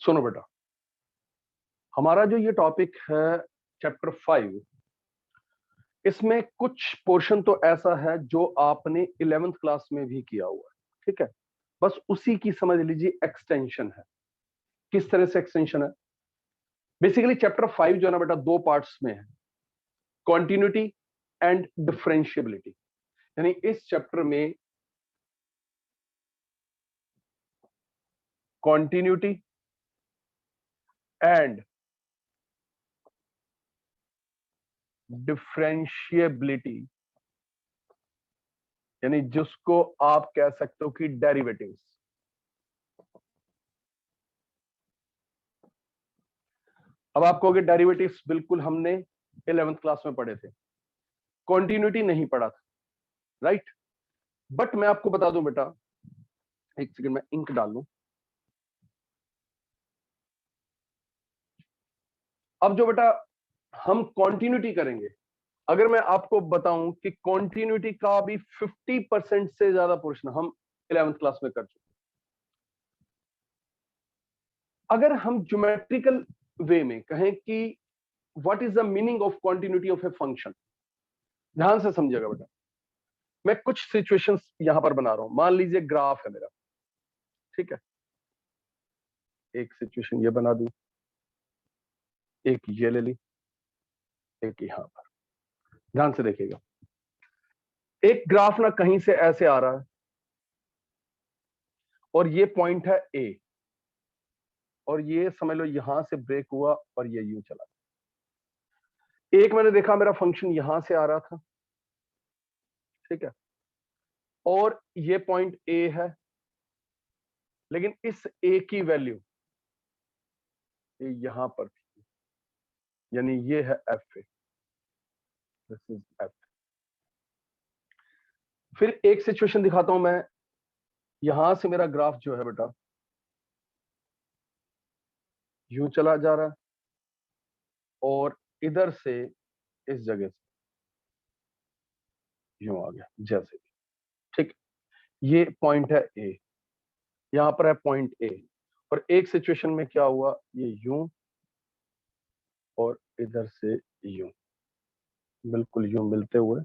सुनो बेटा, हमारा जो ये टॉपिक है चैप्टर 5, इसमें कुछ पोर्शन तो ऐसा है जो आपने 11th क्लास में भी किया हुआ है, ठीक है। बस उसी की समझ लीजिए एक्सटेंशन है। किस तरह से एक्सटेंशन है? बेसिकली चैप्टर 5 जो है ना बेटा, दो पार्ट्स में है, कॉन्टिन्यूटी एंड डिफरेंशिएबिलिटी। यानी इस चैप्टर में कॉन्टिन्यूटी एंड डिफरेंशिएबिलिटी, यानी जिसको आप कह सकते हो कि डेरिवेटिव्स। अब आप कहोगे डेरिवेटिव्स बिल्कुल हमने 11th क्लास में पढ़े थे, कॉन्टिन्यूटी नहीं पढ़ा था, राइट। बट मैं आपको बता दूं बेटा, एक सेकंड में इंक डाल लूं। अब जो बेटा हम कॉन्टिन्यूटी करेंगे, अगर मैं आपको बताऊं कि कॉन्टिन्यूटी का भी 50% से ज्यादा पोर्शन हम 11th क्लास में कर चुके। अगर हम ज्योमेट्रिकल वे में कहें कि what is the meaning of continuity of a function, ध्यान से समझिएगा बेटा। मैं कुछ सिचुएशंस यहां पर बना रहा हूं। मान लीजिए ग्राफ है मेरा, ठीक है। एक सिचुएशन ये बना दी, एक ये ले ली, एक यहां पर। ध्यान से देखिएगा, एक ग्राफ ना कहीं से ऐसे आ रहा है और ये पॉइंट है ए, और ये समझ लो यहां से ब्रेक हुआ और ये यूं चला। एक मैंने देखा मेरा फंक्शन यहां से आ रहा था, ठीक है, और ये पॉइंट ए है, लेकिन इस ए की वैल्यू ये यहां पर थी, यानी ये है f A, this is F. फिर एक सिचुएशन दिखाता हूं मैं। यहां से मेरा ग्राफ जो है बेटा यूं चला जा रहा है, और इधर से इस जगह से यूं आ गया जैसे, ठीक। ये पॉइंट है ए, यहां पर है पॉइंट ए, और एक सिचुएशन में क्या हुआ, ये यूं और इधर से यूं, बिल्कुल यूं मिलते हुए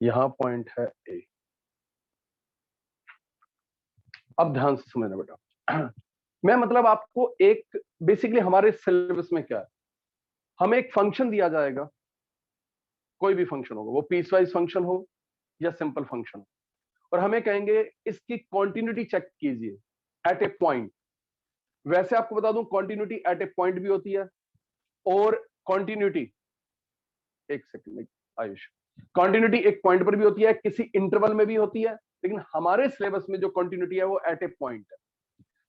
यहां पॉइंट है ए। अब ध्यान से समझना बेटा, मैं मतलब आपको एक बेसिकली हमारे सिलेबस में क्या है, हमें एक फंक्शन दिया जाएगा, कोई भी फंक्शन होगा, वो पीस वाइज फंक्शन हो या सिंपल फंक्शन हो, और हमें कहेंगे इसकी कॉन्टिन्यूटी चेक कीजिए एट ए पॉइंट। वैसे आपको बता दूं, कॉन्टिन्यूटी एट ए पॉइंट भी होती है, और कॉन्टिन्यूटी, एक सेकंड आयुष, कॉन्टिन्यूटी एक पॉइंट पर भी होती है, किसी इंटरवल में भी होती है, लेकिन हमारे सिलेबस में जो कॉन्टिन्यूटी है वो एट ए पॉइंट है।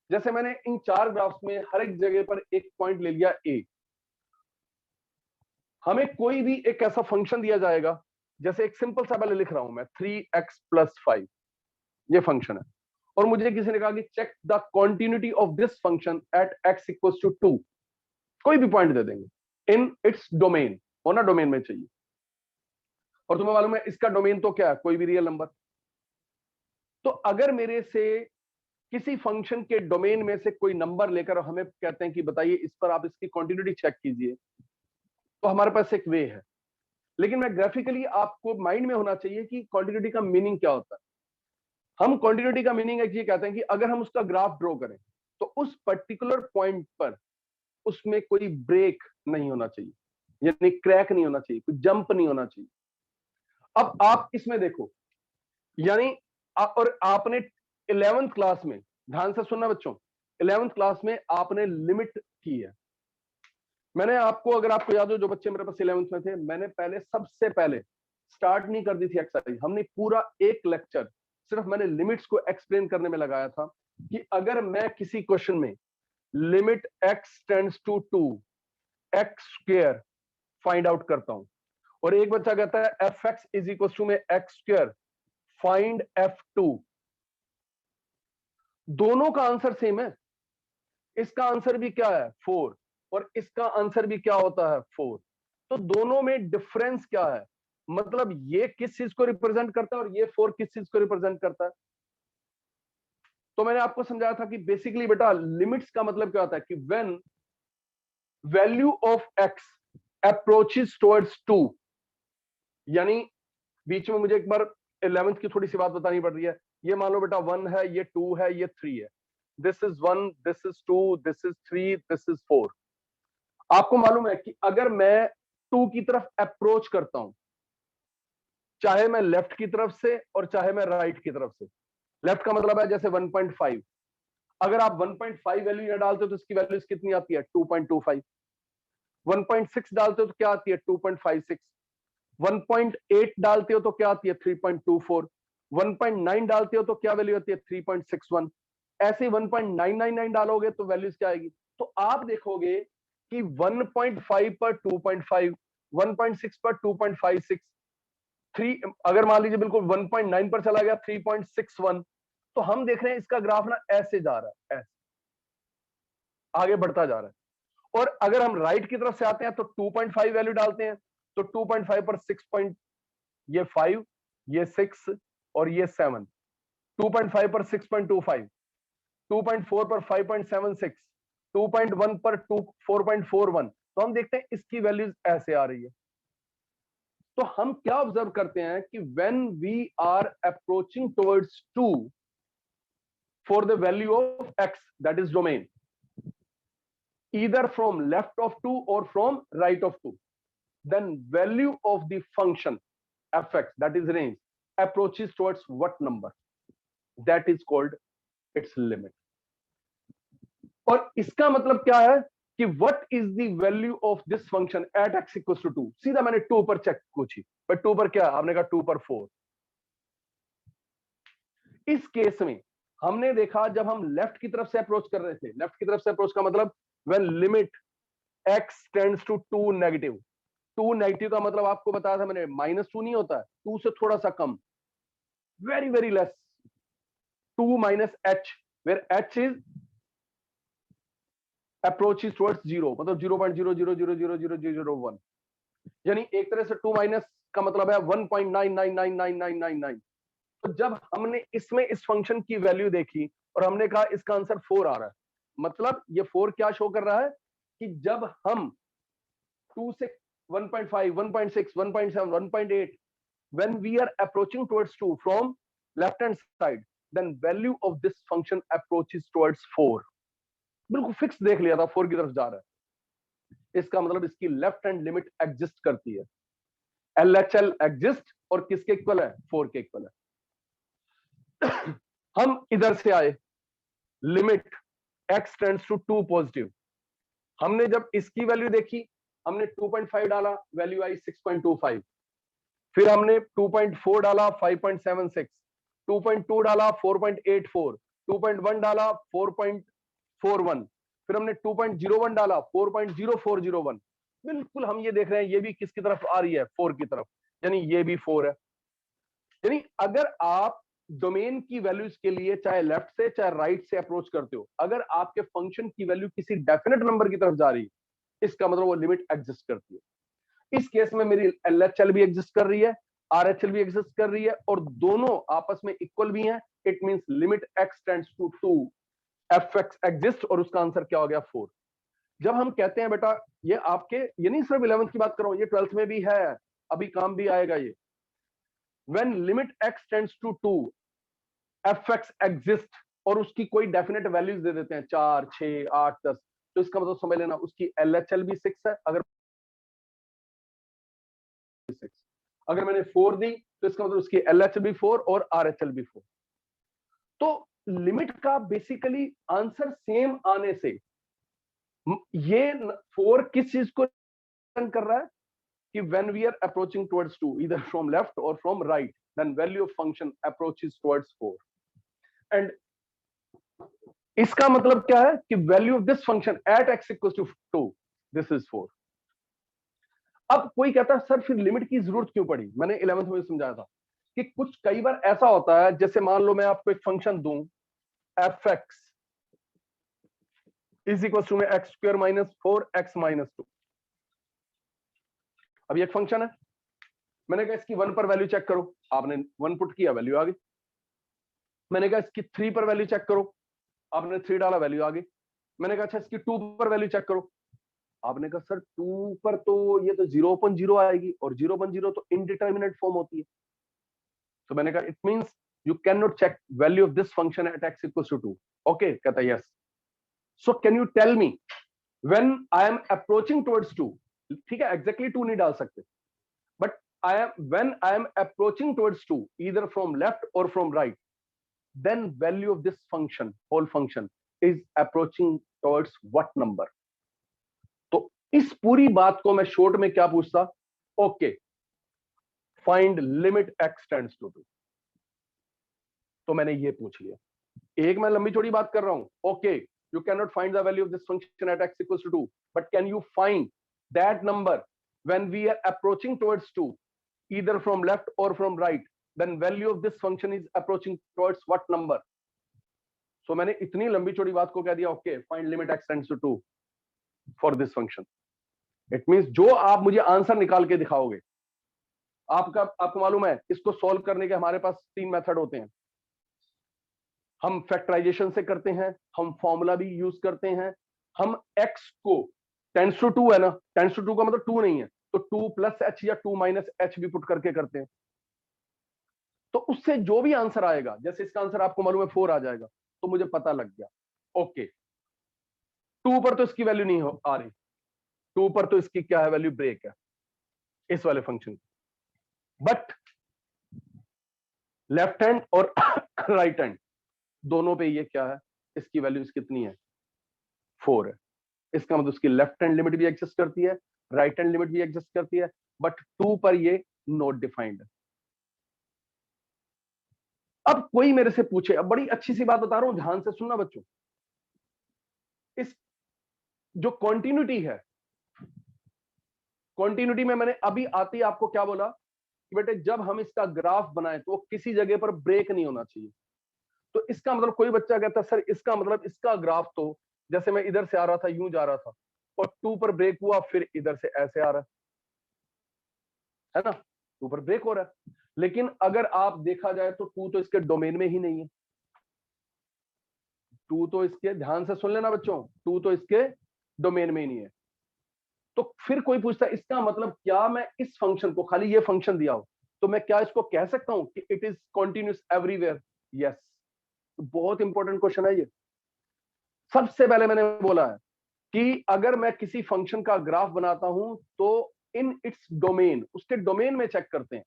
जैसे मैंने इन 4 ग्राफ्स में हर एक जगह पर एक पॉइंट ले लिया ए, हमें कोई भी एक ऐसा फंक्शन दिया जाएगा, जैसे एक सिंपल सा पहले लिख रहा हूं मैं, 3x+5 ये फंक्शन है, और मुझे किसी ने कहा कि check the continuity of this function at x equals to 2। कोई भी पॉइंट दे देंगे इन इट्स डोमेन, होना डोमेन में चाहिए, और तुम्हें मालूम है इसका डोमेन तो क्या है, कोई भी रियल नंबर। तो अगर मेरे से किसी फंक्शन के डोमेन में से कोई नंबर लेकर हमें कहते हैं कि बताइए इस पर आप इसकी कॉन्टिन्यूटी चेक कीजिए, तो हमारे पास एक वे है। लेकिन मैं ग्राफिकली आपको माइंड में होना चाहिए कि कॉन्टिन्यूटी का मीनिंग क्या होता है। हम कॉन्टिन्यूटी का मीनिंग ये कहते हैं कि अगर हम उसका ग्राफ ड्रॉ करें तो उस पर्टिकुलर पॉइंट पर उसमें कोई ब्रेक नहीं होना चाहिए, यानी क्रैक नहीं होना चाहिए, कोई जंप नहीं होना चाहिए। अब आप इसमें देखो, यानी और आपने 11th क्लास में, ध्यान से सुनना बच्चों, 11th क्लास में आपने लिमिट की है। मैंने आपको, अगर आपको याद हो, जो बच्चे मेरे पास 11th में थे, मैंने पहले सबसे पहले स्टार्ट नहीं कर दी थी एक्सरसाइज, हमने पूरा एक लेक्चर सिर्फ मैंने लिमिट्स को एक्सप्लेन करने में लगाया था कि अगर मैं किसी क्वेश्चन में limit x tends to 2 x² find out करता हूं, और एक बच्चा कहता है fx इज इक्वल टू में x² फाइंड f2, दोनों का आंसर सेम है। इसका आंसर भी क्या है 4, और इसका आंसर भी क्या होता है 4, तो दोनों में डिफरेंस क्या है, मतलब ये किस चीज को रिप्रेजेंट करता है और ये 4 किस चीज को रिप्रेजेंट करता है। तो मैंने आपको समझाया था कि बेसिकली बेटा लिमिट्स का मतलब क्या होता है कि when value of x approaches towards 2, यानी बीच में मुझे एक बार 11th की थोड़ी सी बात बतानी पड़ रही है। ये मान लो बेटा 1 है, ये 2 है, ये 3 है। This is 1, this is 2, this is 3, this is 4। आपको मालूम है कि अगर मैं 2 की तरफ अप्रोच करता हूं, चाहे मैं लेफ्ट की तरफ से और चाहे मैं राइट की तरफ से, लेफ्ट का मतलब है जैसे 1.5, अगर आप 1.5 वैल्यू यहां डालते हो तो इसकी वैल्यू कितनी आती है 2.25। 1.6 डालते हो तो क्या आती है 2.56। 1.8 डालते हो तो क्या आती है 3.24। 1.9 डालते हो तो क्या वैल्यू आती है 3.61। ऐसे ही 1.999 डालोगे तो वैल्यूज क्या आएगी। तो आप देखोगे कि 1.5 पर 2.5, 1.6 पर 2.56, 3 अगर मान लीजिए बिल्कुल 1.9 पर चला गया 3.61। तो हम देख रहे हैं इसका ग्राफ ना ऐसे जा रहा है, ऐसे आगे बढ़ता जा रहा है। और अगर हम राइट की तरफ से आते हैं तो 2.5 वैल्यू डालते हैं तो 2.5 पर 6 ये 5, ये 6 और ये 7। 2.5 पर 6.25, 2.4 पर 5.76, 2.1 पर 4.41। तो हम देखते हैं इसकी वैल्यूज ऐसे आ रही है। तो हम क्या ऑब्जर्व करते हैं कि when we are approaching towards 2 for the value of x, that is domain, either from left of 2 or from right of 2, then value of the function fx, that is range, approaches towards what number, that is called its limit। और इसका मतलब क्या है कि what is the value of this function at x equals to 2। सीधा मैंने 2 पर check पूछी, पर 2 पर क्या, आपने कहा 2 पर 4। इस केस में हमने देखा जब हम लेफ्ट की तरफ से अप्रोच कर रहे थे, लेफ्ट की तरफ से अप्रोच का मतलब when limit x tends to 2 negative. 2 negative का मतलब आपको बताया था मैंने, -2 नहीं होता है, 2 से थोड़ा सा कम, very very less, 2 minus h, where h is approaches towards 0, मतलब 0.000000001। यानी एक तरह से 2 माइनस का मतलब है 1.9999999। तो जब हमने इसमें इस फंक्शन की वैल्यू देखी और हमने कहा इसका आंसर 4 आ रहा है, मतलब ये 4 क्या शो कर रहा है कि जब हम 2 से 1.5, 1.6, 1.7, 1.8, when we are approaching towards 2 from left hand side, then value of this function approaches towards 4। बिल्कुल फिक्स देख लिया था 4 की तरफ जा रहा है, इसका मतलब इसकी लेफ्ट हैंड लिमिट एग्जिस्ट करती है। LHL एग्जिस्ट और किसके इक्वल है, 4 के इक्वल है। हम इधर से आए, limit x tends to 2 positive. हमने जब इसकी वैल्यू देखी, हमने 2.5 डाला, वैल्यू आई 6.25। फिर हमने 2.4 डाला 5.76, 2.2 डाला 4.84, 2.1 डाला 4.41, फिर हमने 2.01 डाला 4.0401। बिल्कुल हम ये देख रहे हैं ये भी किसकी तरफ आ रही है, 4 की तरफ, यानी ये भी 4 है। यानी अगर आप डोमेन की वैल्यूज के लिए चाहे लेफ्ट से चाहे राइट से अप्रोच करते हो, अगर आपके फंक्शन की वैल्यू किसी डेफिनेट नंबर की तरफ जा रही है, इसका मतलब वो लिमिट एग्जिस्ट करती है। इस केस में मेरी LHL भी एग्जिस्ट कर रही है, RHL भी एग्जिस्ट कर रही है, और दोनों आपस में इक्वल भी हैं। It means limit x tends to 2 fx exist, और उसका आंसर क्या हो गया 4। जब हम कहते हैं बेटा, ये आपके, ये नहीं सिर्फ 11th की बात कर रहा हूं, ये 12th में भी है, अभी काम भी आएगा ये। when limit x tends to 2 fx exist, और उसकी कोई डेफिनेट वैल्यूज दे देते हैं 4, 6, 8, 10, तो इसका मतलब समझ लेना उसकी LHL भी 6 है। अगर मैंने 4 दी तो इसका मतलब उसकी LHL भी 4 और RHL भी 4। तो लिमिट का बेसिकली आंसर सेम आने से ये 4 किस चीज को कर रहा है कि when we are approaching towards 2 either from left or from right, then value of function approaches towards 4। and इसका मतलब क्या है कि value of this function at x equals to 2, this is 4। अब कोई कहता है सर फिर लिमिट की जरूरत क्यों पड़ी। मैंने 11th में समझाया था कि कुछ कई बार ऐसा होता है, जैसे मान लो मैं आपको एक फंक्शन दूं fx इज इक्वल्स टू में x square minus 4x minus 2। अब ये एक फंक्शन है, मैंने कहा इसकी 1 पर वैल्यू चेक करो, आपने 1 पुट किया, वैल्यू आ गई। मैंने कहा इसकी 3 पर वैल्यू चेक करो, आपने 3 डाला, वैल्यू आ गई। मैंने कहा अच्छा इसकी 2 पर वैल्यू चेक करो, आपने कहा सर 2 पर तो ये तो 0.0 आएगी, और 0.0 तो इनडिटर्मिनेट फॉर्म होती है। तो मैंने कहा it means you can not check value of this function at x equals to 2। Okay, कहता है yes. So can you tell me when I am approaching towards 2, ठीक है, एग्जैक्टली 2 नहीं डाल सकते, but when I am approaching towards 2 either from left or from right, then value of this function, whole function, is approaching towards what number? तो इस पूरी बात को मैं शॉर्ट में क्या पूछता, okay find limit x tends to 2। तो मैंने ये पूछ लिया, एक मैं लंबी चौड़ी बात कर रहा हूं, okay you can not find the value of this function at x equals to 2, but can you find that number when we are approaching towards 2 either from left or from right, then value of this function is approaching towards what number? So मैंने इतनी लंबी चौड़ी बात को कह दिया, okay find limit x tends to 2 for this function. It means जो आप मुझे आंसर निकाल के दिखाओगे, आपको मालूम है इसको सॉल्व करने के हमारे पास 3 मेथड होते हैं। हम फैक्टराइजेशन से करते हैं, हम फॉर्मूला भी यूज करते हैं, हम x को टेंस टू 2 है ना, टेंस टू 2 का मतलब 2 नहीं है, तो 2 प्लस एच या 2 माइनस एच भी पुट करके करते हैं। तो उससे जो भी आंसर आएगा, जैसे इसका आंसर आपको मालूम है 4 आ जाएगा, तो मुझे पता लग गया ओके 2 पर तो इसकी वैल्यू नहीं आ रही, 2 पर तो इसकी क्या है वैल्यू, ब्रेक है इस वाले फंक्शन की, बट लेफ्ट हैंड और राइट हैंड दोनों पे ये क्या है, इसकी वैल्यू कितनी है, 4 है। इसका मतलब उसकी लेफ्ट हैंड लिमिट भी एग्जिस्ट करती है, राइट हैंड लिमिट भी एग्जिस्ट करती है, बट 2 पर ये नॉट डिफाइंड है। अब कोई मेरे से पूछे, अब बड़ी अच्छी सी बात बता रहा हूं, ध्यान से सुनना बच्चों, इस जो कॉन्टिन्यूटी है, कॉन्टिन्यूटी में मैंने अभी आते ही आपको क्या बोला कि बेटे जब हम इसका ग्राफ बनाए तो किसी जगह पर ब्रेक नहीं होना चाहिए। तो इसका मतलब कोई बच्चा कहता है सर इसका मतलब इसका ग्राफ तो जैसे मैं इधर से आ रहा था यूं जा रहा था और 2 पर ब्रेक हुआ, फिर इधर से ऐसे आ रहा है ना, 2 पर ब्रेक हो रहा है। लेकिन अगर आप देखा जाए तो 2 तो इसके डोमेन में ही नहीं है, 2 तो इसके, ध्यान से सुन लेना बच्चों, 2 तो इसके डोमेन में ही नहीं है। तो फिर कोई पूछता है इसका मतलब क्या मैं इस फंक्शन को, खाली ये फंक्शन दिया हो तो मैं क्या इसको कह सकता हूं कि it is continuous everywhere? Yes, बहुत इंपॉर्टेंट क्वेश्चन है ये। सबसे पहले मैंने बोला है कि अगर मैं किसी फंक्शन का ग्राफ बनाता हूं तो इन इट्स डोमेन, उसके डोमेन में चेक करते हैं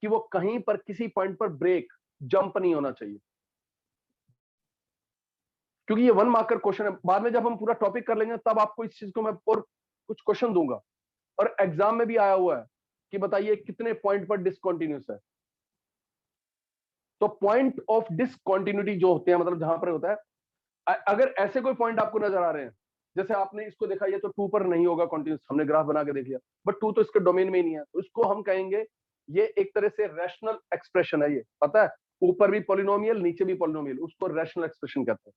कि वो कहीं पर किसी पॉइंट पर ब्रेक, जंप नहीं होना चाहिए, क्योंकि ये 1 मार्कर क्वेश्चन है। बाद में जब हम पूरा टॉपिक कर लेंगे तब आपको इस चीज को मैं और कुछ क्वेश्चन दूंगा, और एग्जाम में भी आया हुआ है कि बताइए कितने पॉइंट पर डिसकंटिन्यूअस है। तो पॉइंट ऑफ डिसकंटिन्यूटी जो होते हैं, मतलब जहां पर होता है, अगर ऐसे कोई पॉइंट आपको नजर आ रहे हैं, जैसे आपने इसको देखा ये तो 2 पर नहीं होगा कॉन्टिन्यूस, हमने ग्राफ बना के देख लिया, बट 2 तो इसके डोमेन में ही नहीं है, तो इसको हम कहेंगे ये एक तरह से रैशनल एक्सप्रेशन है। ये पता है, ऊपर भी पॉलिनोमियल नीचे भी पॉलिनोमियल, उसको रैशनल एक्सप्रेशन कहते हैं।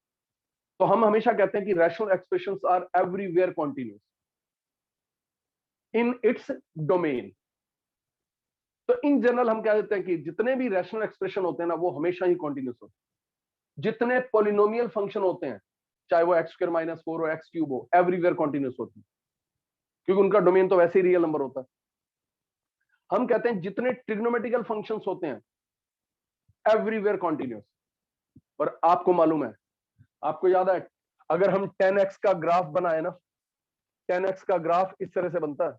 तो हम हमेशा कहते हैं कि rational expressions are everywhere continuous in its domain. तो इन जनरल हम कह देते हैं कि जितने भी रैशनल एक्सप्रेशन होते हैं ना वो हमेशा ही कॉन्टिन्यूस होते हैं। जितने पॉलिनोमियल फंक्शन होते हैं, चाहे वो x² - 4 हो, x³ हो, एवरीवेयर कॉन्टिन्यूस होती है, क्योंकि उनका डोमेन तो वैसे ही रियल नंबर होता है। हम कहते हैं जितने ट्रिग्नोमेट्रिकल फंक्शंस होते हैं एवरीवेयर कॉन्टिन्यूस। और आपको मालूम है, आपको याद है, अगर हम 10x का ग्राफ बनाए ना, 10x का ग्राफ इस तरह से बनता है,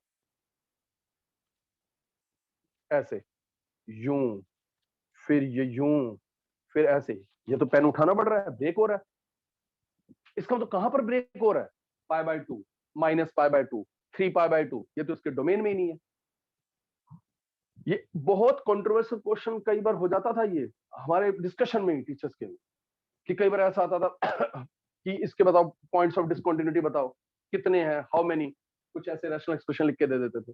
ऐसे, यूं, फिर ये यूं, फिर ऐसे। ये तो पेन उठाना पड़ रहा है, ब्रेक हो रहा है। इसका मतलब कहां पर ब्रेक हो रहा है, π/2, -π/2, 3π/2, ये तो इसके डोमेन में ही नहीं है। ये बहुत कंट्रोवर्शियल क्वेश्चन कई बार हो जाता था ये हमारे डिस्कशन में टीचर्स के, कि कई बार ऐसा आता था कि इसके बताओ पॉइंट्स ऑफ डिसकंटिन्यूटी बताओ कितने हैं, हाउ मेनी, कुछ ऐसे रैशनल एक्सप्रेशन लिख के दे देते थे।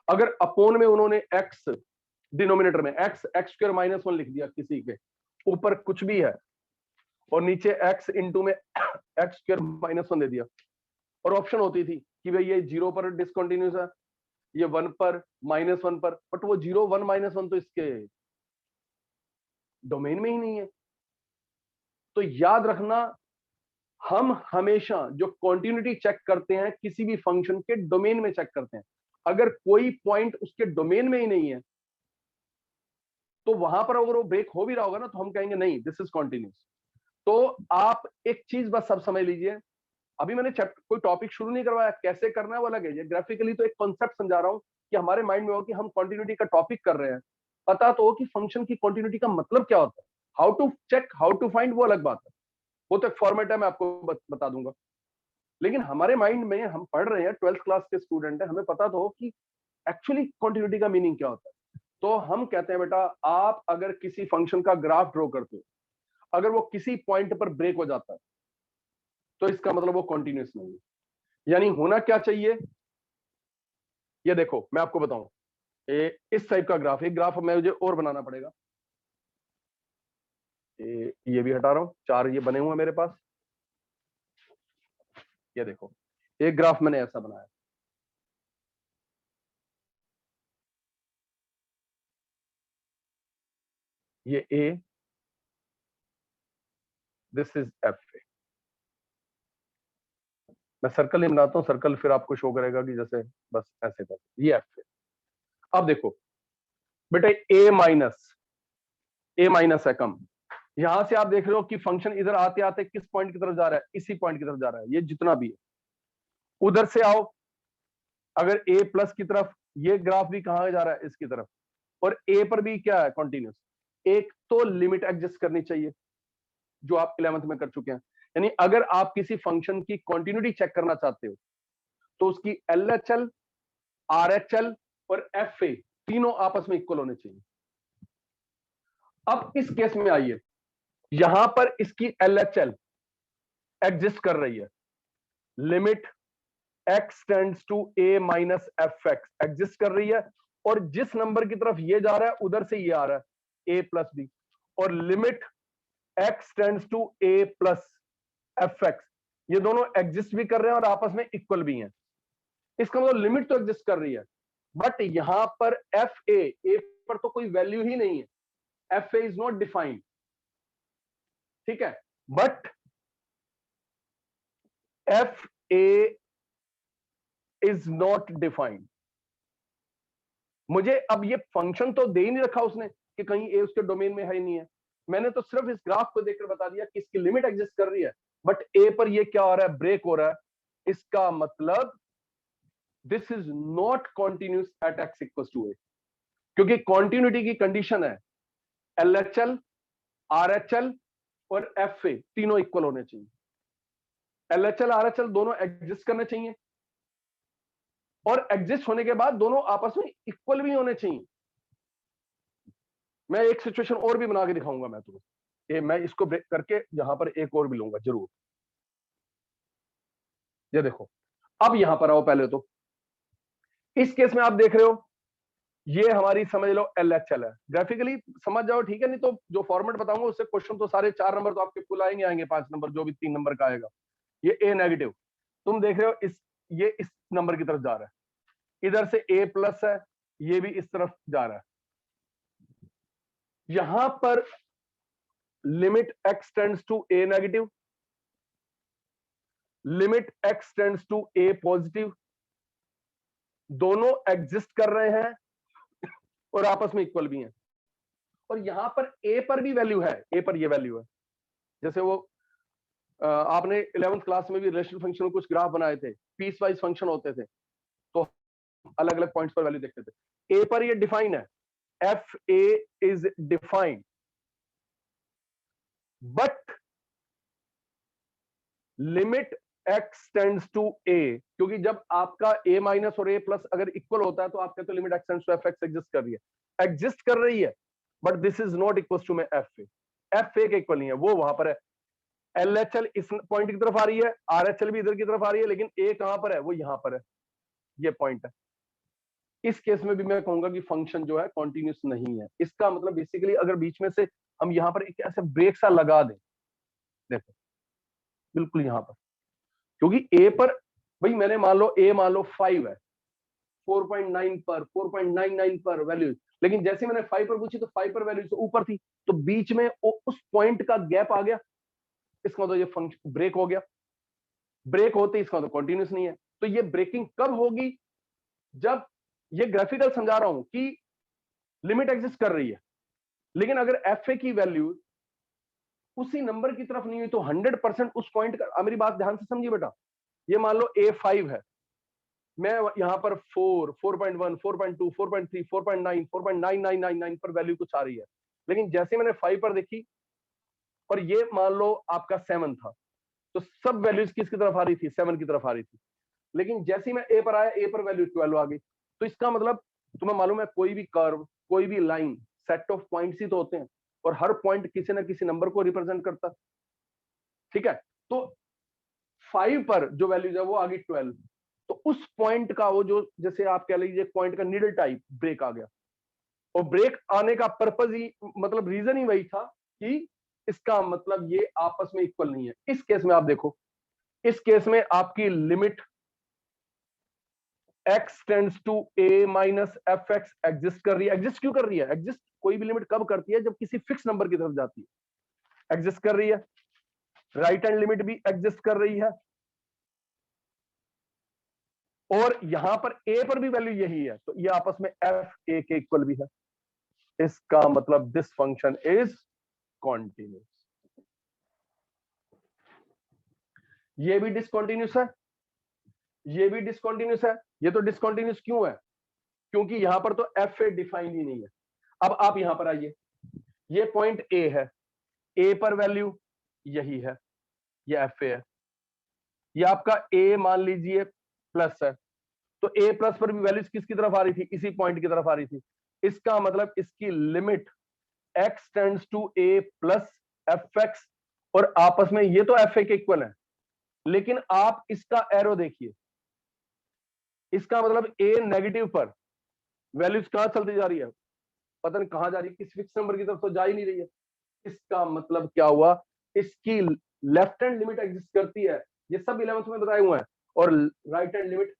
अगर अपोन में उन्होंने x, डिनोमिनेटर में x² - 1 लिख दिया किसी के ऊपर कुछ भी है, और नीचे x इंटू में x² - 1 दे दिया, और ऑप्शन होती थी कि भाई ये 0 पर डिसकंटिन्यूस है, ये 1 पर, -1 पर, बट वो 0, 1, -1 तो इसके डोमेन में ही नहीं है। तो याद रखना, हम हमेशा जो कॉन्टिन्यूटी चेक करते हैं किसी भी फंक्शन के डोमेन में चेक करते हैं। अगर कोई पॉइंट उसके डोमेन में ही नहीं है तो वहां पर अगर वो ब्रेक हो भी रहा होगा ना तो हम कहेंगे नहीं, दिस इज कॉन्टिन्यूस। तो आप एक चीज बस सब समझ लीजिए, अभी मैंने कोई टॉपिक शुरू नहीं करवाया, कैसे करना है वो अलग है। ये ग्राफिकली तो एक कॉन्सेप्ट समझा रहा हूं कि हमारे माइंड में हो कि हम कॉन्टिन्यूटी का टॉपिक कर रहे हैं, पता तो हो कि फंक्शन की कॉन्टिन्यूटी का मतलब क्या होता है। How to check, how to find, वो अलग बात है, वो तो एक फॉर्मेट है, मैं आपको बता दूंगा। लेकिन हमारे माइंड में, हम पढ़ रहे हैं, 12th क्लास के स्टूडेंट है, हमें पता तो हो कि एक्चुअली कॉन्टिन्यूटी का मीनिंग क्या होता है। तो हम कहते हैं बेटा, आप अगर किसी फंक्शन का ग्राफ ड्रॉ करते हो, अगर वो किसी पॉइंट पर ब्रेक हो जाता है तो इसका मतलब वो कॉन्टिन्यूस नहीं है। यानी होना क्या चाहिए, ये देखो मैं आपको बताऊं, इस टाइप का ग्राफ, एक ग्राफ मुझे और बनाना पड़ेगा। ये भी हटा रहा हूं, 4 ये बने हुए हैं मेरे पास। ये देखो, एक ग्राफ मैंने ऐसा बनाया, ये ए, दिस इज एफ। मैं सर्कल नहीं बनाता हूं, सर्कल फिर आपको शो करेगा कि जैसे बस ऐसे कर, ये एफ। अब देखो बेटा, ए माइनस है कम। यहां से आप देख रहे हो कि फंक्शन इधर आते आते किस पॉइंट की तरफ जा रहा है, इसी पॉइंट की तरफ जा रहा है, ये जितना भी है। उधर से आओ, अगर ए प्लस की तरफ, ये ग्राफ भी कहां जा रहा है, इसकी तरफ। और ए पर भी क्या है, कॉन्टिन्यूस। एक तो लिमिट एडजस्ट करनी चाहिए, जो आप 11th में कर चुके हैं। यानी अगर आप किसी फंक्शन की कॉन्टिन्यूटी चेक करना चाहते हो तो उसकी एलएचएल, आरएचएल और एफए तीनों आपस में इक्वल होने चाहिए। अब इस केस में आइए, यहां पर इसकी एलएचएल एग्जिस्ट कर रही है, limit x tends to a minus f x exist कर रही है, और जिस नंबर की तरफ ये जा रहा है उधर से ये आ रहा है, ए प्लस बी। और limit x tends to a plus f x, ये दोनों एग्जिस्ट भी कर रहे हैं और आपस में इक्वल भी हैं। इसका मतलब लिमिट तो एग्जिस्ट कर रही है, बट यहां पर एफ ए पर तो कोई वैल्यू ही नहीं है, f a is not defined, ठीक है। But F a is not defined. मुझे अब ये फंक्शन तो दे ही नहीं रखा उसने कि कहीं ए उसके डोमेन में है ही नहीं है। मैंने तो सिर्फ इस ग्राफ को देखकर बता दिया कि इसकी लिमिट एग्जिस्ट कर रही है, बट ए पर ये क्या हो रहा है, ब्रेक हो रहा है। इसका मतलब this is not continuous at x equals to a, क्योंकि कॉन्टिन्यूटी की कंडीशन है एलएचएल, आरएचएल और एफ ए तीनों इक्वल होने चाहिए। एलएचएल आरएचएल दोनों एग्जिस्ट करने चाहिए, और एग्जिस्ट होने के बाद दोनों आपस में इक्वल भी होने चाहिए। मैं एक सिचुएशन और भी बना के दिखाऊंगा मैं तुम्हें, ये मैं इसको ब्रेक करके यहां पर एक और भी लूंगा जरूर। ये देखो, अब यहां पर आओ, पहले तो इस केस में आप देख रहे हो, ये हमारी समझ लो एलएचएल है। ग्राफिकली समझ जाओ, ठीक है, नहीं तो जो फॉर्मेट बताऊंगा उससे क्वेश्चन तो सारे 4 नंबर तो आपके फुल आएंगे 5 नंबर जो भी 3 नंबर का आएगा। ये ए नेगेटिव तुम देख रहे हो, ये इस नंबर की तरफ जा रहा है, इधर से ए प्लस है, ये भी इस तरफ जा रहा है। यहां पर limit x tends to a negative, limit x tends to a positive, दोनों एग्जिस्ट कर रहे हैं और आपस में इक्वल भी हैं। और यहां पर ए पर भी वैल्यू है, ए पर ये वैल्यू है। जैसे वो आपने 11th क्लास में भी रिलेशनल फंक्शन में कुछ ग्राफ बनाए थे, पीस वाइज फंक्शन होते थे, तो अलग अलग पॉइंट्स पर वैल्यू देखते थे। ए पर ये डिफाइन है, f a is defined, but limit x tends to a, क्योंकि जब आपका ए माइनस और ए प्लस अगर इक्वल होता है तो आप कहते हो limit x tends to f x exist कर रही है, एग्जिस्ट कर रही है, but this is not equal to में एफ ए, एफ ए के इक्वल नहीं है, वो वहां पर है। एलएचएल इस पॉइंट की तरफ आ रही है, आरएचएल भी इधर की तरफ आ रही है, लेकिन ए कहां पर है, वो यहां पर है, ये पॉइंट है। इस केस में भी मैं कहूंगा कि फंक्शन जो है कॉन्टिन्यूस नहीं है। इसका मतलब बेसिकली अगर बीच में से हम यहां पर एक ऐसा ब्रेक सा लगा दें, देखो बिल्कुल यहां पर, क्योंकि ए पर भाई मैंने मान लो 5 है, 4.9 पर, 4.99 पर वैल्यू, लेकिन जैसे मैंने 5 पर पूछी तो 5 पर वैल्यू से ऊपर थी, तो बीच में उस पॉइंट का गैप आ गया, इसका मतलब ये फंक्शन ब्रेक हो गया, ब्रेक होते इसका मतलब कॉन्टिन्यूस नहीं है। तो ये ब्रेकिंग कब होगी? जब ये ग्राफिकल समझा रहा हूं कि लिमिट एग्जिस्ट कर रही है, लेकिन अगर एफ ए की वैल्यू उसी नंबर की तरफ नहीं हुई तो 100% उस पॉइंट का, मेरी बात ध्यान से समझिए बेटा, ये मान लो A5 है, मैं यहां पर 4, 4.1, 4.2, 4.3, 4.9, 4.9999 पर वैल्यू कुछ आ रही है, लेकिन जैसे मैंने 5 पर देखी और ये मान लो आपका 7 था, तो सब वैल्यूज किसकी तरफ आ रही थी? 7 की तरफ आ रही थी। लेकिन जैसे ही मैं ए पर आया, ए पर वैल्यू 12 आ गई। तो इसका मतलब तुम्हें मालूम है कोई भी कर्व, कोई भी लाइन सेट ऑफ पॉइंट्स ही तो होते हैं, और हर पॉइंट किसी ना किसी नंबर को रिप्रेजेंट करता है, ठीक है? तो 5 पर जो वैल्यूज है वो आ गई 12, तो उस पॉइंट का वो जो, जैसे आप कह लीजिए पॉइंट का नीडल टाइप ब्रेक आ गया, और ब्रेक आने का पर्पज ही, मतलब रीजन ही वही था कि इसका मतलब ये आपस में इक्वल नहीं है। इस केस में आप देखो, इस केस में आपकी limit x tends to a minus f x exist कर रही है। एग्जिस्ट क्यों कर रही है? एग्जिस्ट कोई भी लिमिट कब करती है? जब किसी फिक्स नंबर की तरफ जाती है, एग्जिस्ट कर रही है। राइट हैंड लिमिट भी एग्जिस्ट कर रही है, और यहां पर a पर भी वैल्यू यही है, तो ये आपस में f a के इक्वल भी है। इसका मतलब दिस फंक्शन इज कॉन्टिन्यूस। ये भी डिसकंटिन्यूस है, ये भी डिसकंटिन्यूस है। ये तो डिसकंटिन्यूस क्यों है? क्योंकि यहां पर तो एफ ए डिफाइन ही नहीं है। अब आप यहां पर आइए, ये पॉइंट ए है, ए पर वैल्यू यही है, ये एफ ए है। ये आपका ए मान लीजिए प्लस है, तो ए प्लस पर भी वैल्यूज किसकी तरफ आ रही थी? इसी पॉइंट की तरफ आ रही थी। इसका मतलब इसकी limit x tends to a plus f x, और आपस में ये तो एफ ए के इक्वल है, लेकिन आप इसका एरो देखिए, इसका मतलब ए नेगेटिव पर वैल्यूज कहां चलती जा रही है? पता नहीं कहां जा रही है, किस फिक्स नंबर की तरफ तो जा ही नहीं रही है। इसका मतलब क्या हुआ? इसकी लेफ्ट हैंड लिमिट एग्जिस्ट करती है, ये सब 11th में बताए हुए हैं, और राइट हैंड लिमिट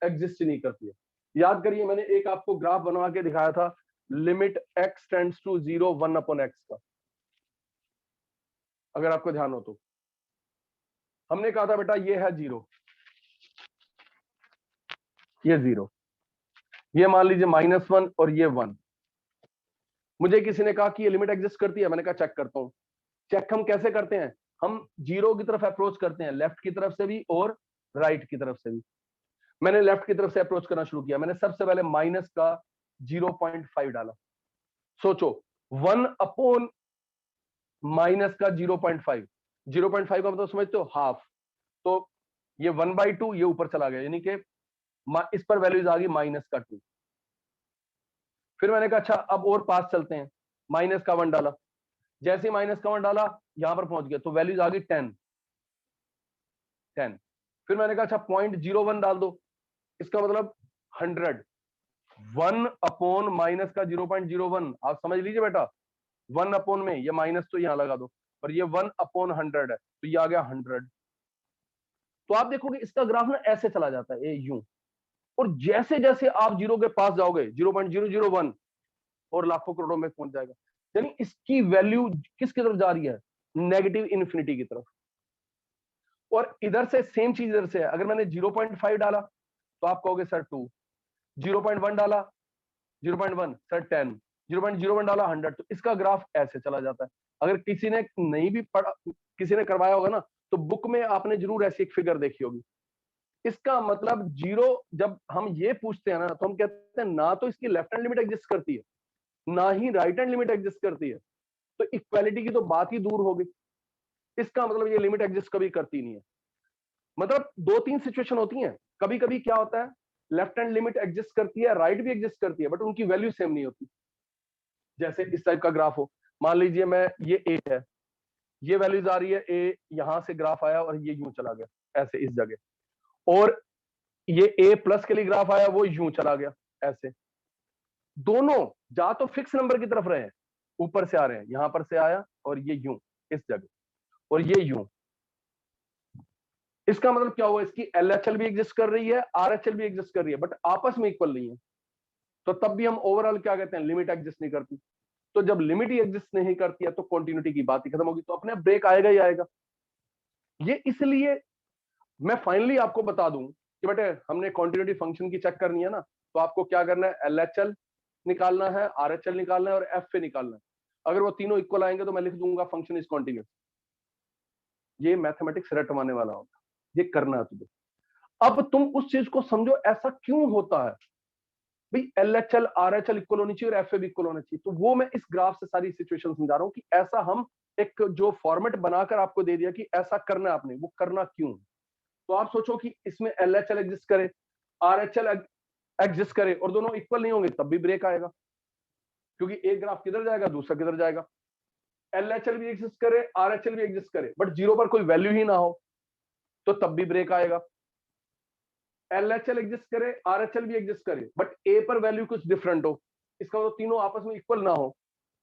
एग्जिस्ट नहीं करती है। याद करिए, मैंने एक आपको ग्राफ बनवा के दिखाया था, limit x tends to 0 1 upon x का, अगर आपको ध्यान हो तो। हमने कहा था बेटा ये है 0, ये 0, ये मान लीजिए -1 और ये 1। मुझे किसी ने कहा कि ये लिमिट एग्जिस्ट करती है, मैंने कहा चेक करता हूं। चेक हम कैसे करते हैं? हम 0 की तरफ अप्रोच करते हैं, लेफ्ट की तरफ से भी और राइट की तरफ से भी। मैंने लेफ्ट की तरफ से अप्रोच करना शुरू किया, मैंने सबसे पहले माइनस का 0.5 डाला। सोचो, 1 अपॉन माइनस का 0.5, 0.5 का मतलब समझते हो? हाफ। तो ये 1/2 ये ऊपर चला गया, यानी कि इस पर वैल्यूज आ गई -2। फिर मैंने कहा अच्छा अब और पास चलते हैं, -1 डाला। जैसे ही -1 डाला यहां पर पहुंच गया, तो वैल्यूज आ गई 10। फिर मैंने कहा अच्छा 0.01 डाल दो, इसका मतलब 100। 1 अपॉन माइनस का 0.01, आप समझ लीजिए बेटा, 1 अपॉन में ये माइनस तो यहां लगा दो, और ये 1 अपॉन 100 है, तो ये आ गया 100। तो आप देखोगे इसका ग्राफ ना ऐसे चला जाता है, ये यूं, और जैसे जैसे आप जीरो के पास जाओगे 0.001 और लाखों करोड़ों में पहुंच जाएगा। यानी इसकी वैल्यू किसकी तरफ जा रही है? नेगेटिव इन्फिनिटी की तरफ। और इधर से सेम चीज इधर से है, अगर मैंने 0.5 डाला तो आप कहोगे सर 2, 0.1 डाला 0.1 सर 10, 0.01 डाला 100। तो इसका ग्राफ ऐसे चला जाता है। अगर किसी ने नहीं भी पढ़ा, किसी ने करवाया होगा ना, तो बुक में आपने जरूर ऐसी एक फिगर देखी होगी। इसका मतलब जीरो, जब हम ये पूछते हैं ना, तो हम कहते हैं ना तो इसकी लेफ्ट हैंड लिमिट एग्जिस्ट करती है, ना ही राइट हैंड लिमिट एग्जिस्ट करती है, तो इक्वालिटी की तो बात ही दूर होगी। इसका मतलब ये लिमिट एग्जिस्ट कभी करती नहीं है। मतलब 2-3 सिचुएशन होती हैं, कभी कभी क्या होता है, लेफ्ट हैंड लिमिट एग्जिस्ट करती है, राइट भी एग्जिस्ट करती है, बट उनकी वैल्यू सेम नहीं होती। जैसे इस टाइप का ग्राफ हो, मान लीजिए मैं, ये ए है, ये वैल्यूज आ रही है ए, यहां से ग्राफ आया और ये यूं चला गया ऐसे इस जगह, और ये ए प्लस के लिए ग्राफ आया, वो यूं चला गया ऐसे। दोनों जा तो फिक्स नंबर की तरफ रहे हैं, ऊपर से आ रहे हैं, यहां पर से आया और ये यूं इस जगह, और ये यूं। इसका मतलब क्या हुआ? इसकी एलएचएल भी एग्जिस्ट कर रही है, आरएचएल भी एग्जिस्ट कर रही है, बट आपस में इक्वल नहीं है। तो तब भी हम ओवरऑल क्या कहते हैं? लिमिट एग्जिस्ट नहीं करती। तो जब लिमिट ही एग्जिस्ट नहीं करती है तो कंटिन्यूटी की बात ही खत्म होगी, तो अपने ब्रेक आएगा ही आएगा। ये इसलिए मैं फाइनली आपको बता दूं कि बेटे हमने कॉन्टिन्यूटी फंक्शन की चेक करनी है ना, तो आपको क्या करना है, LHL निकालना है, RHL निकालना है और FA निकालना है। अगर वो तीनों इक्वल आएंगे तो मैं लिख दूंगा फंक्शन इज कॉन्टिन्यूस। ये मैथमेटिक्स रटवाने वाला होता, ये करना है तुझे। अब तुम उस चीज को समझो ऐसा क्यों होता है भाई, LHL RHL इक्वल होनी चाहिए और FA भी इक्वल होना चाहिए। तो वो मैं इस ग्राफ से सारी सिचुएशन समझा रहा हूं कि ऐसा हम एक जो फॉर्मेट बनाकर आपको दे दिया कि ऐसा करना है आपने, वो करना क्यों। तो आप सोचो कि इसमें LHL एग्जिस्ट करे, RHL एग्जिस्ट करे और दोनों इक्वल नहीं होंगे तब भी ब्रेक आएगा, क्योंकि एक ग्राफ किधर जाएगा दूसरा किधर जाएगा। LHL भी एग्जिस्ट करे, RHL भी एग्जिस्ट करे, बट जीरो पर कोई वैल्यू ही ना हो तो तब भी ब्रेक आएगा। LHL एग्जिस्ट करे, RHL भी एग्जिस्ट करे, बट ए पर वैल्यू कुछ डिफरेंट हो, इसका मतलब तीनों आपस में इक्वल ना हो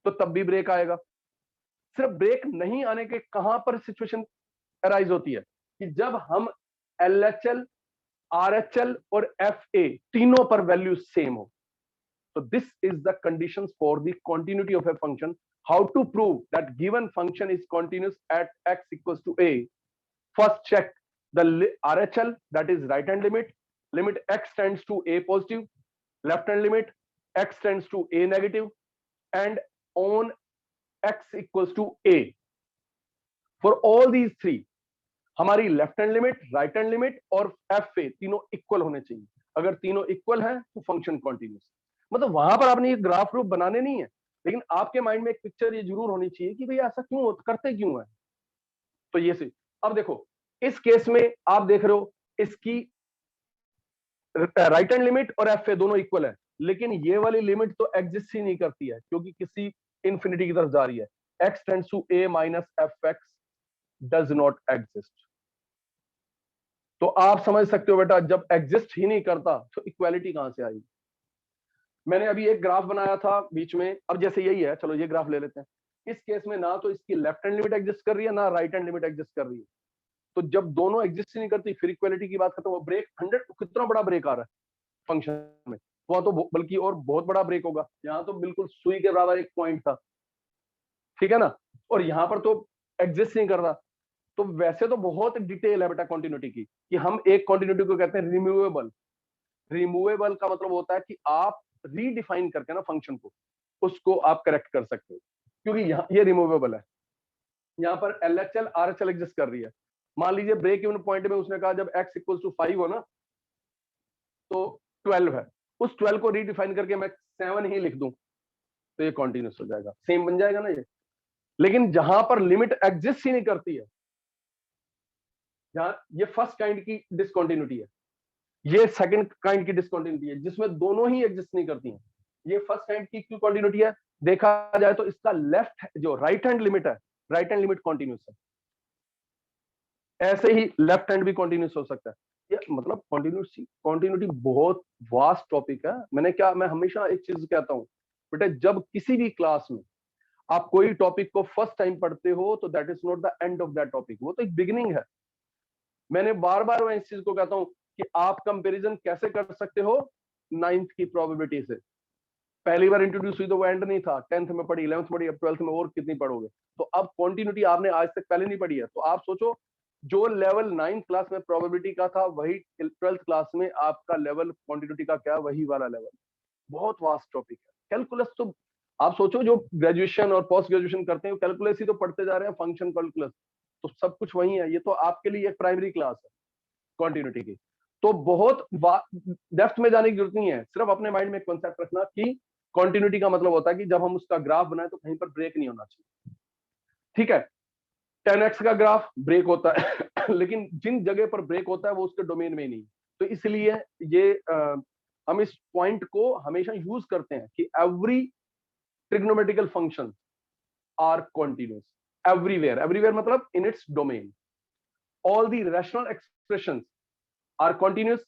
तो तब भी ब्रेक आएगा। सिर्फ ब्रेक नहीं आने के कहां पर सिचुएशन अराइज होती है कि जब हम LHL RHL और FA तीनों पर वैल्यू सेम हो। So this is the conditions for the continuity of a function. How to prove that given function is continuous at x equals to a? First check the RHL, that is right hand limit. Limit x tends to a positive, left hand limit x tends to a negative, and on x equals to a. For all these three, हमारी left hand limit, right hand limit और FA तीनों equal होने चाहिए। अगर तीनों equal है तो function continuous. मतलब वहां पर आपने ये ग्राफ रूप बनाने नहीं है, लेकिन आपके माइंड में एक पिक्चर ये जरूर होनी चाहिए कि भाई ऐसा क्यों करते क्यों है। तो ये सी, अब देखो इस केस में आप देख रहे हो इसकी राइट हैंड लिमिट और FA दोनों इक्वल है, लेकिन ये वाली लिमिट तो एग्जिस्ट ही नहीं करती है क्योंकि किसी इंफिनिटी की तरफ जा रही है। x tends to a minus fx does not exist. तो आप समझ सकते हो बेटा, जब एग्जिस्ट ही नहीं करता तो इक्वालिटी कहां से आई। मैंने अभी एक ग्राफ बनाया था बीच में, अब जैसे यही है, चलो ये ग्राफ ले लेते हैं। इस केस में ना तो इसकी लेफ्ट हैंड लिमिट एग्जिस्ट कर रही है ना राइट हैंड लिमिट एग्जिस्ट कर रही है। तो जब दोनों एग्जिस्ट ही नहीं करती फिर इक्वालिटी की बात खत्म। वो ब्रेक 100 कितना बड़ा ब्रेक आ रहा है फंक्शन में, वहां तो बल्कि और बहुत बड़ा ब्रेक होगा। यहाँ तो बिल्कुल सुई के बराबर एक पॉइंट था, ठीक है ना, और यहाँ पर तो एग्जिस्ट नहीं कर रहा। तो वैसे तो बहुत डिटेल है बेटा कॉन्टिन्यूटी की, कि हम एक कॉन्टिन्यूटी को कहते हैं रिमूवेबल। रिमूवेबल का मतलब होता है कि आप रीडिफाइन करके ना फंक्शन को, उसको आप करेक्ट कर सकते हो, क्योंकि यहाँ ये रिमूवेबल है। यहाँ पर LHL RHL एग्जिस्ट कर रही है। मान लीजिए ब्रेक इवन पॉइंट में उसने कहा जब x इक्वल टू 5 हो ना तो 12 है, उस 12 को रीडिफाइन करके मैं 7 ही लिख दूं तो ये कॉन्टिन्यूस हो जाएगा, सेम बन जाएगा ना ये। लेकिन जहां पर लिमिट एग्जिस्ट ही नहीं करती है, जहां ये फर्स्ट काइंड की डिसकंटिन्यूटी है, ये सेकंड काइंड की डिसकंटिन्यूटी है जिसमें दोनों ही एग्जिस्ट नहीं करती हैं। ये फर्स्ट काइंड की क्यों कॉन्टिन्यूटी है, देखा जाए तो इसका लेफ्ट जो राइट हैंड लिमिट है, राइट हैंड लिमिट कॉन्टिन्यूस है। ऐसे ही लेफ्ट हैंड भी कॉन्टिन्यूस हो सकता है। ये मतलब कॉन्टिन्यूटी बहुत वास्ट टॉपिक है। मैं हमेशा एक चीज कहता हूं बेटा, जब किसी भी क्लास में आप कोई टॉपिक को फर्स्ट टाइम पढ़ते हो तो that is not the end of that topic, वो तो एक बिगिनिंग है। मैंने बार बार मैं इस चीज को कहता हूं कि आप कंपैरिजन कैसे कर सकते हो 9th की प्रोबेबिलिटी से। पहली बार इंट्रोड्यूस हुई तो वो एंड नहीं था, 10th में पढ़ी, 11th पढ़ी, अब 12th में और कितनी पढ़ोगे। तो अब कॉन्टिन्यूटी आपने आज तक पहले नहीं पढ़ी है, तो आप सोचो जो लेवल 9th क्लास में प्रोबेबिलिटी का था वही 12th क्लास में आपका लेवल क्वांटिटी का क्या, वही वाला लेवल। बहुत वास्ट टॉपिक है कैलकुलस। तो आप सोचो जो ग्रेजुएशन और पोस्ट ग्रेजुएशन करते हैं कैलकुलस ही तो पढ़ते जा रहे हैं, फंक्शन कैलकुलस, तो सब कुछ वही है। ये तो आपके लिए एक प्राइमरी क्लास है क्वांटिटी की। तो बहुत डेप्थ में जाने की जरूरत नहीं है, सिर्फ अपने माइंड में एक कॉन्सेप्ट रखना कि कॉन्टिन्यूटी का मतलब होता है कि जब हम उसका ग्राफ बनाए तो कहीं पर ब्रेक नहीं होना चाहिए, ठीक है। 10x का ग्राफ ब्रेक होता है लेकिन जिन जगह पर ब्रेक होता है वो उसके डोमेन में नहीं। तो इसलिए ये हम इस पॉइंट को हमेशा यूज करते हैं कि every trigonometrical function are continuous everywhere. Everywhere मतलब in its domain. All the rational expressions are continuous.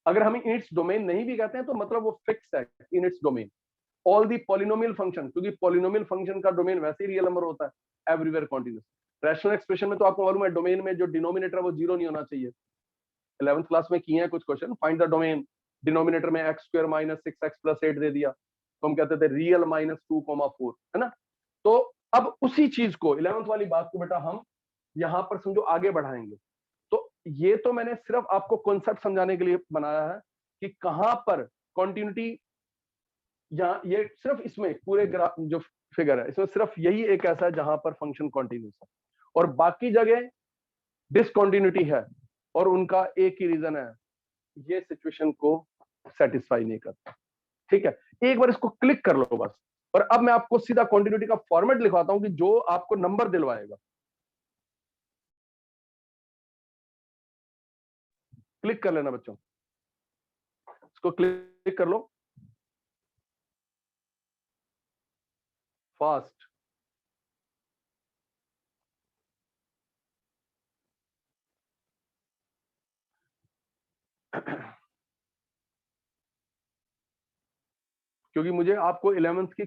अगर हम इन इट्स डोमेन नहीं भी कहते हैं तो मतलब वो फिक्स है इन इट्स डोमेन। ऑल दी पॉलिनोमियल फंक्शन, क्योंकि पॉलिनोमियल फंक्शन का डोमेन वैसे ही रियल नंबर होता है, एवरीवेयर कॉन्टिन्यूस। रैशनल एक्सप्रेशन में तो आपको मालूम है डोमेन में जो डिनोमिनेटर है वो जीरो नहीं होना चाहिए। 11th क्लास में किए हैं कुछ question, find the domain, denominator में x square minus 6x plus 8 दे दिया तो हम कहते थे रियल -2, 4, है ना। तो अब उसी चीज को 11th वाली बात को बेटा हम यहां पर समझो आगे बढ़ाएंगे। तो ये तो मैंने सिर्फ आपको कॉन्सेप्ट समझाने के लिए बनाया है कि कहां पर कॉन्टिन्यूटी, यहाँ ये सिर्फ इसमें पूरे ग्राफ जो फिगर है इसमें सिर्फ यही एक ऐसा है जहां पर फंक्शन कॉन्टिन्यूस है, और बाकी जगह डिसकॉन्टिन्यूटी है, और उनका एक ही रीजन है, ये सिचुएशन को सेटिस्फाई नहीं करता। ठीक है, एक बार इसको क्लिक कर लो बस। और अब मैं आपको सीधा कॉन्टिन्यूटी का फॉर्मेट लिखवाता हूं कि जो आपको नंबर दिलवाएगा। क्लिक कर लेना बच्चों, इसको क्लिक कर लो फास्ट। क्योंकि मुझे आपको 11th की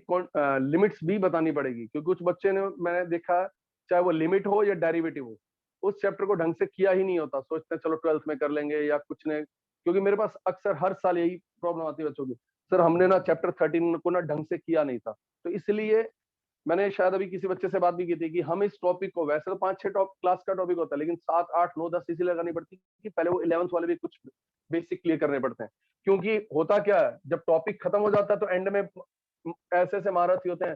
लिमिट्स भी बतानी पड़ेगी, क्योंकि कुछ बच्चे ने मैंने देखा, चाहे वो लिमिट हो या डेरिवेटिव हो, उस चैप्टर को ढंग से किया ही नहीं होता, सोचते हैं चलो 12th में कर लेंगे या कुछ ने। क्योंकि मेरे पास अक्सर हर साल यही प्रॉब्लम आती है बच्चों की, सर हमने ना चैप्टर 13 को ना ढंग से किया नहीं था। तो इसलिए मैंने शायद अभी किसी बच्चे से बात भी की थी कि हम इस टॉपिक को, वैसे तो 5-6 क्लास का टॉपिक होता है, लेकिन 7, 8, 9, 10 इसीलिए लगानी पड़ती है कि पहले वो 11th वाले भी कुछ बेसिक क्लियर करने पड़ते हैं। क्योंकि होता क्या है, जब टॉपिक खत्म हो जाता है तो एंड में ऐसे ऐसे महारथी होते हैं,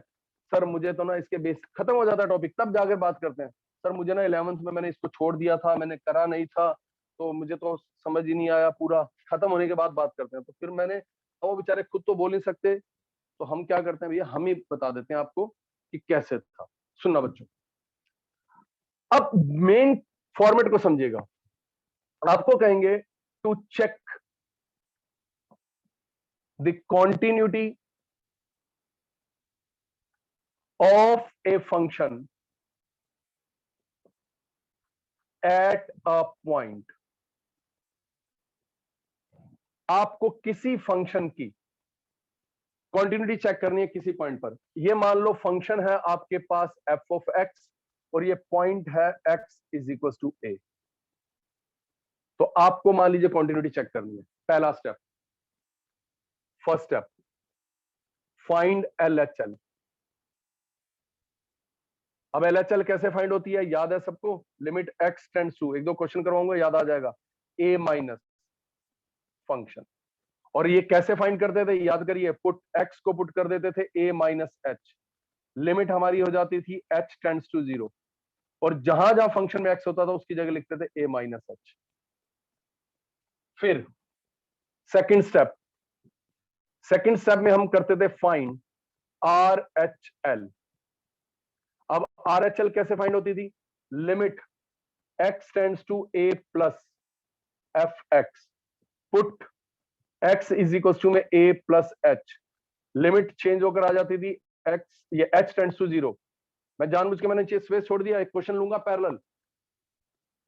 सर मुझे तो ना इसके बेसिक खत्म हो जाता है टॉपिक, तब जाकर बात करते हैं, सर मुझे ना 11th में मैंने इसको छोड़ दिया था, मैंने करा नहीं था, तो मुझे तो समझ ही नहीं आया पूरा, खत्म होने के बाद बात करते हैं। तो फिर मैंने, वो बेचारे खुद तो बोल नहीं सकते, तो हम क्या करते हैं भैया, हम ही बता देते हैं आपको कि कैसे था। सुनना बच्चों, अब मेन फॉर्मेट को समझिएगा। आपको कहेंगे to check the continuity of a function at a point. आपको किसी फंक्शन की कॉन्टिन्यूटी चेक करनी है किसी पॉइंट पर। ये मान लो फंक्शन है आपके पास एफ ऑफ एक्स, और ये पॉइंट है एक्स इज इक्वल टू ए। तो आपको मान लीजिए कॉन्टिन्यूटी चेक करनी है। पहला step, first step, find LHL। अब LHL कैसे फाइंड होती है, याद है सबको, लिमिट एक्स टेंड्स टू, एक दो क्वेश्चन करवाऊंगा याद आ जाएगा, ए माइनस फंक्शन। और ये कैसे फाइंड करते थे, याद करिए, पुट एक्स को पुट कर देते थे ए माइनस एच, लिमिट हमारी हो जाती थी एच टेंड्स टू 0, और जहां जहां फंक्शन में एक्स होता था उसकी जगह लिखते थे ए माइनस एच। फिर सेकंड स्टेप, सेकंड स्टेप में हम करते थे फाइंड RHL। अब RHL कैसे फाइंड होती थी, limit x tends to a plus f x, put x is equal to में a plus h, limit change होकर आ जाती थी x, ये h टेंड्स टू 0। मैं जानबूझ के मैंने स्पेस छोड़ दिया, एक क्वेश्चन लूंगा पैरेलल,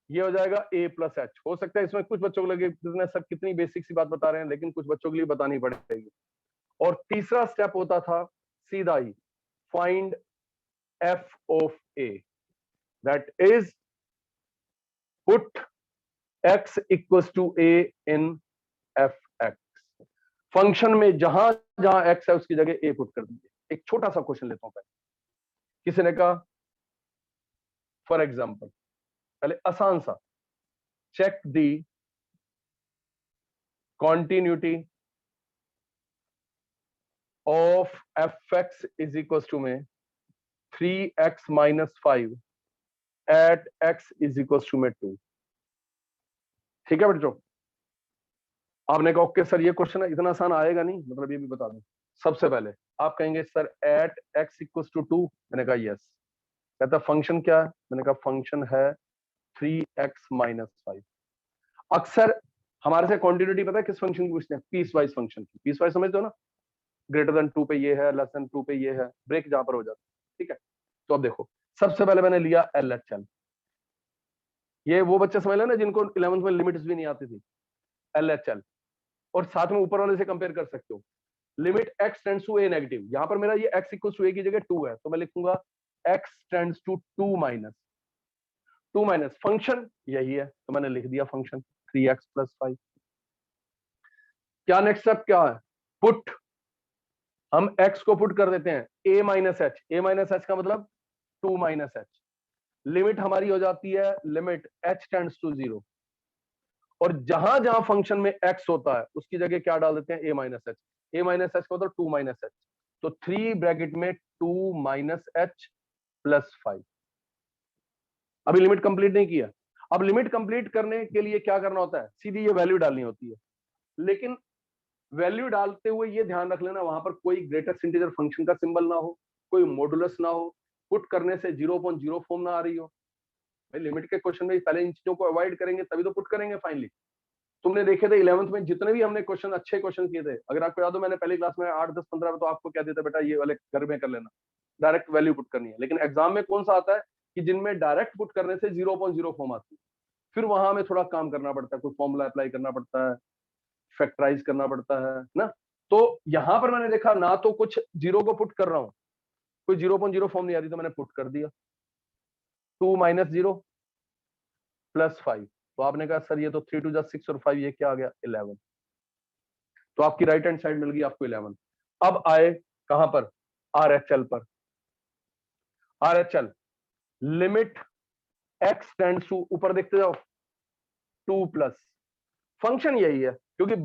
ये हो जाएगा a प्लस एच। हो सकता है इसमें कुछ बच्चों को लगे सर कितनी बेसिक सी बात बता रहे हैं, लेकिन कुछ बच्चों के लिए बतानी पड़ेगी। और तीसरा स्टेप होता था सीधा ही, find f of a, that is put x equals to a in fx। Function में जहां जहां x है उसकी जगह a पुट कर दीजिए। एक छोटा सा क्वेश्चन लेता हूं पहले, किसी ने कहा फॉर एग्जांपल, पहले आसान सा, check the continuity of fx is equal to में 3x minus 5 at x is equal to में 2। ठीक है बच्चों, आपने कहा ओके सर ये क्वेश्चन है, इतना आसान आएगा नहीं, मतलब ये भी बता दूं। सबसे पहले आप कहेंगे sir at x equal to 2, मैंने कहा यस। कहता फंक्शन क्या है, मैंने कहा फंक्शन है 3x माइनस 5। अक्सर हमारे से क्वांटिटी पता है किस फंक्शन की पूछते हैं, पीस वाइज फंक्शन की। पीस वाइज समझते हो ना, ग्रेटर देन 2 पे ये है, लेस देन 2 पे ये है, ब्रेक जहां पर हो जाता है। ठीक है, तो अब देखो, सबसे पहले मैंने लिया LHL। ये वो बच्चे समझ लेना जिनको 11th में लिमिट्स भी नहीं आती थी, LHL। और साथ में ऊपर वाले से कंपेयर कर सकते हो, limit x tends to a negative, यहां पर मेरा ये x इक्वल टू a की जगह 2 है, तो मैं लिखूंगा x tends to 2 minus, 2 minus function यही है, तो मैंने लिख दिया फंक्शन 3x प्लस 5। क्या नेक्स्ट स्टेप क्या है, पुट, हम x को पुट कर देते हैं a minus H, a minus H का मतलब 2 माइनस एच, लिमिट हमारी हो जाती है लिमिट h टेंड्स टू 0, और जहां जहां फंक्शन में x होता है उसकी जगह क्या डाल देते हैं a minus H. a minus H का मतलब 2 माइनस एच, तो 3 ब्रैकेट में 2 माइनस एच प्लस 5। अभी लिमिट कंप्लीट नहीं किया। अब लिमिट कंप्लीट करने के लिए क्या करना होता है, सीधी ये वैल्यू डालनी होती है, लेकिन वैल्यू डालते हुए ये ध्यान रख लेना वहां पर कोई ग्रेटेस्ट इंटीजर फंक्शन का सिंबल ना हो, कोई मॉडुलस ना हो, पुट करने से 0.0 फॉर्म ना आ रही हो। भाई लिमिट के क्वेश्चन में पहले इन चीजों को अवॉइड करेंगे तभी तो पुट करेंगे फाइनली। तुमने देखे थे 11th में जितने भी हमने क्वेश्चन अच्छे क्वेश्चन किए थे, अगर आपको याद हो मैंने पहली क्लास में 8 10 15 में तो आपको क्या देता बेटा, ये वाले घर में कर लेना, डायरेक्ट वैल्यू पुट करनी है। लेकिन एग्जाम में कौन सा आता है कि जिनमें डायरेक्ट पुट करने से 0.0 फॉर्म आती है, फिर वहां हमें थोड़ा काम करना पड़ता है, कोई फॉर्मूला अप्लाई करना पड़ता है, फैक्टराइज करना पड़ता है ना। तो यहां पर मैंने देखा ना तो कुछ जीरो को पुट कर रहा हूं, कोई 0.0 फॉर्म नहीं आ रही, तो मैंने पुट कर दिया 2 माइनस 0 प्लस 5। तो आपने कहा सर ये तो 3 2 जा 6 और 5 ये क्या आ गया 11, तो आपकी राइट हैंड साइड मिल गई आपको 11। अब आए कहां पर, RHL पर। RHL limit x tends to, ऊपर देखते जाओ 2 प्लस, फंक्शन यही है क्योंकि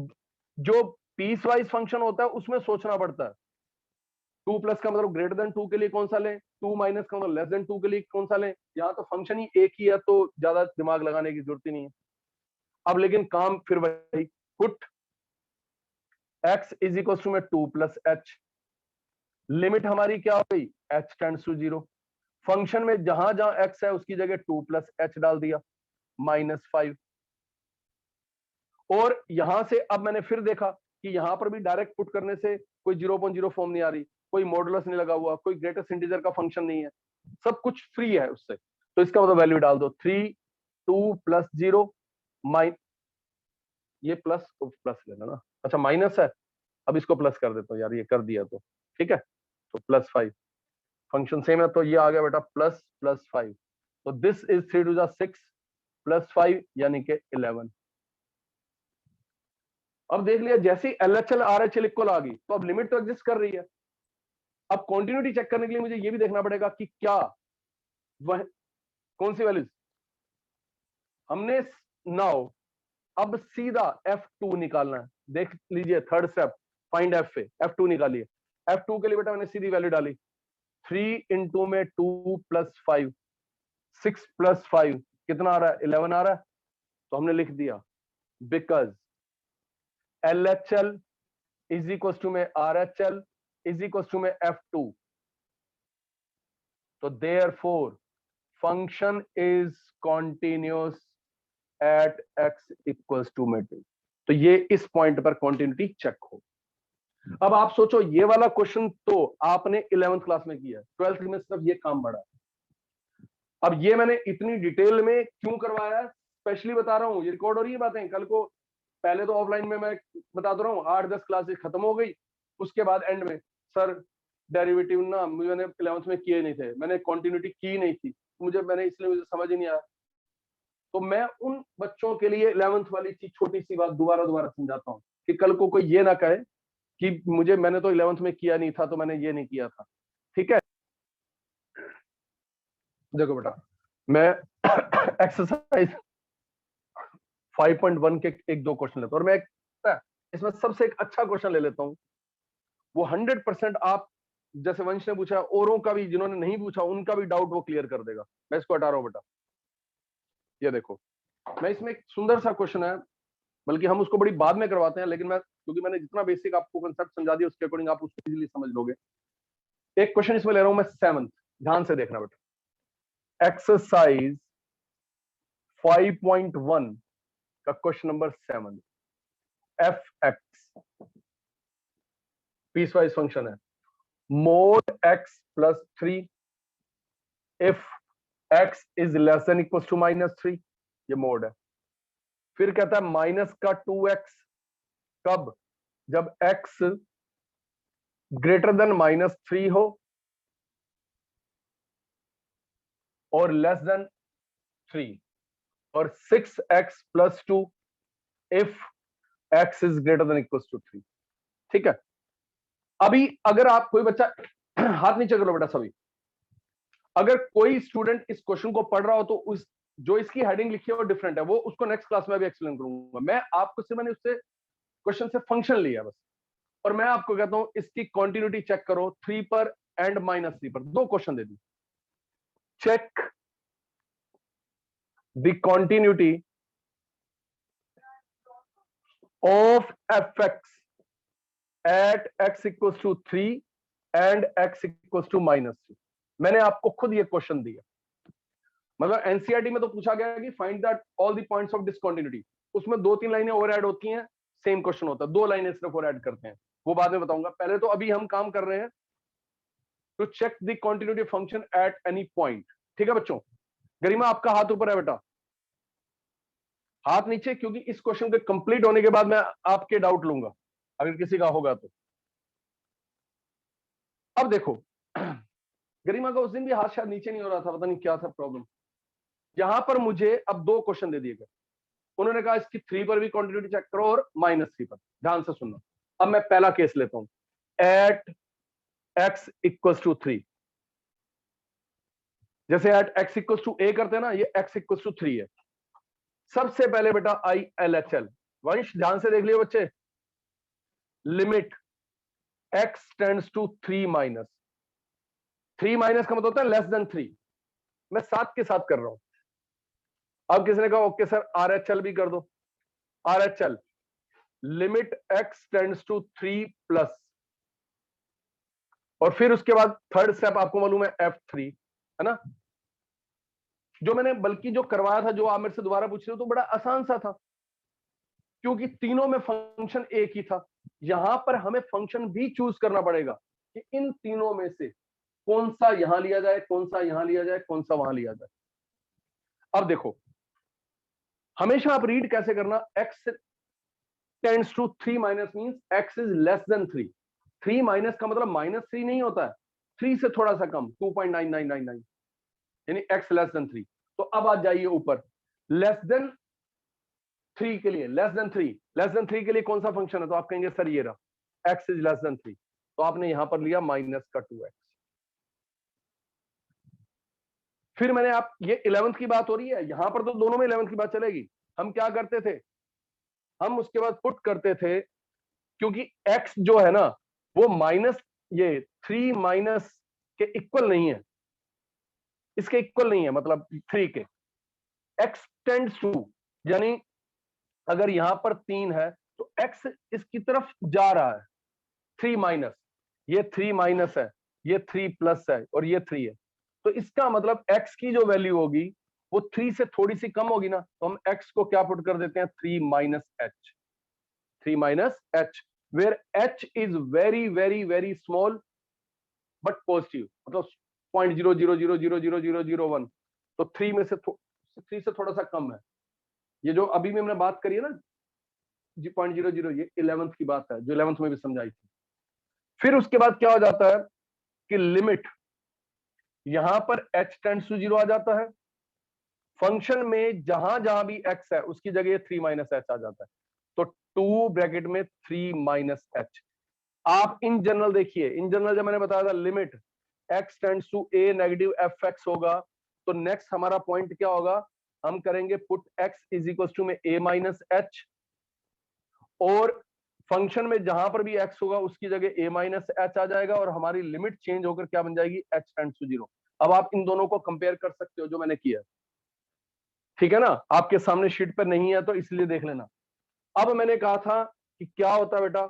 जो पीस वाइज फंक्शन होता है उसमें सोचना पड़ता है। 2 प्लस का मतलब ग्रेटर देन 2 के लिए कौन सा लें, 2 माइनस का मतलब लेस देन 2 के लिए कौन सा लें। यहाँ तो फंक्शन ही एक ही है तो ज्यादा दिमाग लगाने की जरूरत ही नहीं है। अब लेकिन काम फिर वही, put x is equal to में 2 प्लस एच, लिमिट हमारी क्या हो गई h टेंड्स टू 0, फंक्शन में जहां जहां x है उसकी जगह 2 प्लस एच डाल दिया -5। और यहां से अब मैंने फिर देखा कि यहां पर भी डायरेक्ट पुट करने से कोई 0.0 फॉर्म नहीं आ रही, कोई मॉडुलस नहीं लगा हुआ, कोई ग्रेटेस्ट इंटीजर का फंक्शन नहीं है, सब कुछ फ्री है उससे। तो इसका मतलब वैल्यू डाल दो 3 2 प्लस 0 माइन, ये प्लस प्लस लेना ना, अच्छा माइनस है, अब इसको प्लस कर देता हूँ यार, ये कर दिया तो ठीक है, तो +5, फंक्शन सेम है तो ये आ गया बेटा प्लस प्लस 5। तो दिस इज 3 2 6 प्लस 5 यानी कि 11। अब देख लिया जैसे ही LHL RHL इक्वल आ गई तो अब लिमिट तो एग्जिस्ट कर रही है। अब कंटिन्यूटी चेक करने के लिए मुझे ये भी देखना पड़ेगा कि क्या वह कौन सी वैल्यूज हमने नाउ, अब सीधा F2 निकालना है। देख लीजिए थर्ड स्टेप, फाइंड F पे, F2 निकालिए। F2 के लिए बेटा मैंने सीधी वैल्यू डाली 3 इंटू में 2 प्लस 5, 6 प्लस 5 कितना आ रहा है 11 आ रहा है, तो हमने लिख दिया because LHL is equal to में RHL इज इक्वल टू में F2, तो therefore function is continuous at x equals to में 2। तो ये इस पॉइंट पर कॉन्टिन्यूटी चेक हो। अब आप सोचो ये वाला क्वेश्चन तो आपने 11th क्लास में किया है, 12th में सिर्फ ये काम बढ़ा। अब ये मैंने इतनी डिटेल में क्यों करवाया है, स्पेशली बता रहा हूं, ये रिकॉर्ड हो रही है बातें, कल को पहले तो ऑफलाइन में मैं बता दे रहा हूँ 8 10 क्लासेस खत्म हो गई, उसके बाद एंड में सर डेरिवेटिव ना मैंने 11th में किए नहीं थे, मैंने कंटिन्यूटी की नहीं थी, मैंने इसलिए मुझे समझ ही नहीं आया। तो मैं उन बच्चों के लिए 11th वाली चीज छोटी सी बात दोबारा दोबारा समझाता हूँ कि कल को कोई ये ना कहे कि मैंने तो 11th में किया नहीं था तो मैंने ये नहीं किया था। ठीक है, देखो बेटा मैं एक्सरसाइज 5.1 के एक दो क्वेश्चन लेता हूँ और मैं इसमें सबसे एक अच्छा क्वेश्चन ले लेता हूँ, वो 100% आप जैसे वंश ने पूछा औरों का भी जिन्होंने नहीं पूछा उनका भी डाउट वो क्लियर कर देगा। मैं इसको हटा रहा हूँ बेटा, ये देखो मैं इसमें एक सुंदर सा क्वेश्चन है, बल्कि हम उसको बड़ी बाद में करवाते हैं, लेकिन मैं क्योंकि मैंने जितना बेसिक आपको कंसेप्ट समझा दिया उसके अकॉर्डिंग आप उसको इजीली समझ लोगे। एक क्वेश्चन इसमें ले रहा हूं मैं 7th, ध्यान से देखना बेटा, एक्सरसाइज 5.1 का question number 7, f x piecewise function है, mod x plus 3 if x is less than equal to -3, ये मोड है। फिर कहता है माइनस का 2x कब, जब x ग्रेटर देन -3 हो और लेस देन 3, और 6x plus 2 if x is greater than equal to 3। ठीक है, अभी अगर आप कोई बच्चा हाथ नीचे करो बेटा सभी, अगर कोई स्टूडेंट इस क्वेश्चन को पढ़ रहा हो तो उस जो इसकी हेडिंग लिखी है वो डिफरेंट है, वो उसको नेक्स्ट क्लास में भी एक्सप्लेन करूंगा। मैं आपको सिर्फ मैंने उससे क्वेश्चन से फंक्शन लिया बस, और मैं आपको कहता हूं इसकी कॉन्टिन्यूटी चेक करो 3 पर एंड -3 पर। 2 क्वेश्चन दे दी, check the continuity of fx at x equals to 3 and x equals to -3। मैंने आपको खुद ये क्वेश्चन दिया, मतलब एनसीईआरटी में तो पूछा गया है कि find that all the points of discontinuity, उसमें 2-3 लाइनें और ऐड होती हैं, सेम क्वेश्चन होता है, 2 लाइनें सिर्फ और ऐड करते हैं, वो बाद में बताऊंगा। पहले तो अभी हम काम कर रहे हैं to check the continuity function at any point. ठीक है बच्चों, गरिमा आपका हाथ ऊपर है बेटा, हाथ नीचे, क्योंकि इस क्वेश्चन के कंप्लीट होने के बाद मैं आपके डाउट लूंगा अगर किसी का होगा तो। अब देखो गरिमा का उस दिन भी हाथ शायद नीचे नहीं हो रहा था, पता नहीं क्या था प्रॉब्लम। यहां पर मुझे अब 2 क्वेश्चन दे दिए गए, उन्होंने कहा इसकी 3 पर भी कॉन्टिन्यूटी चेक करो और -3 पर। ध्यान से सुनना, अब मैं पहला केस लेता हूं, एट x इक्वल्स टू 3। जैसे at x equals to a करते हैं ना, ये x इक्वल्स टू 3 है। सबसे पहले बेटा ILHL, वंश ध्यान से देख लियो बच्चे, limit x tends to 3 minus, 3 minus का मतलब होता है लेस देन 3। मैं साथ के साथ कर रहा हूं। अब किसी ने कहा ओके सर RHL भी कर दो, RHL limit x tends to 3 plus, और फिर उसके बाद थर्ड स्टेप आपको मालूम है F3 है ना, जो मैंने बल्कि जो करवाया था, जो आप मेरे से दोबारा पूछ रहे हो, तो बड़ा आसान सा था क्योंकि तीनों में फंक्शन एक ही था। यहां पर हमें फंक्शन भी चूज करना पड़ेगा कि इन तीनों में से कौन सा यहां लिया जाए, कौन सा यहां लिया जाए, कौन सा वहां लिया जाए। अब देखो, हमेशा आप रीड कैसे करना, x tends to 3 minus means x is less than 3। 3 minus का मतलब -3 नहीं होता है, 3 से थोड़ा सा कम, 2.9999, यानी x लेस देन 3। तो अब आ जाइए ऊपर, लेस देन 3 के लिए, लेस देन 3 के लिए कौन सा फंक्शन है, तो आप कहेंगे सर ये रहा, x इज लेस देन 3, तो आपने यहां पर लिया माइनस का 2x। फिर मैंने आप, ये 11th की बात हो रही है, यहां पर तो दोनों में 11th की बात चलेगी। हम क्या करते थे, हम उसके बाद पुट करते थे, क्योंकि x जो है ना वो माइनस, ये 3 माइनस के इक्वल नहीं है, इसके इक्वल नहीं है, मतलब 3 के। x टेंड्स टू, यानी अगर यहां पर 3 है तो x इसकी तरफ जा रहा है, 3 माइनस, ये 3 माइनस है, ये 3 प्लस है, और ये 3 है। तो इसका मतलब x की जो वैल्यू होगी वो 3 से थोड़ी सी कम होगी ना, तो हम x को क्या पुट कर देते हैं, 3 minus h, 3 minus h, where h is very very very small but positive, मतलब 0.00000001, तो 3 में से 3 से थोड़ा सा कम है। ये जो अभी में हमने बात करी है ना 0.00, ये 11th की बात है, जो 11th में भी समझाई थी। फिर उसके बाद क्या हो जाता है कि लिमिट, यहां पर h टेंड्स टू 0 आ जाता है, फंक्शन में जहां जहां भी x है उसकी जगह 3 माइनस h आ जाता है, तो 2 ब्रैकेट में 3 माइनस h। आप इन जनरल देखिए, इन जनरल जब मैंने बताया था limit x tends to a negative fx होगा, तो नेक्स्ट हमारा पॉइंट क्या होगा, हम करेंगे put x is equal to में a माइनस h, और फंक्शन में जहां पर भी x होगा उसकी जगह a माइनस h आ जाएगा, और हमारी लिमिट चेंज होकर क्या बन जाएगी, h टेंड्स टू 0। अब आप इन दोनों को कंपेयर कर सकते हो जो मैंने किया, ठीक है ना, आपके सामने शीट पर नहीं है तो इसलिए देख लेना। अब मैंने कहा था कि क्या होता है बेटा,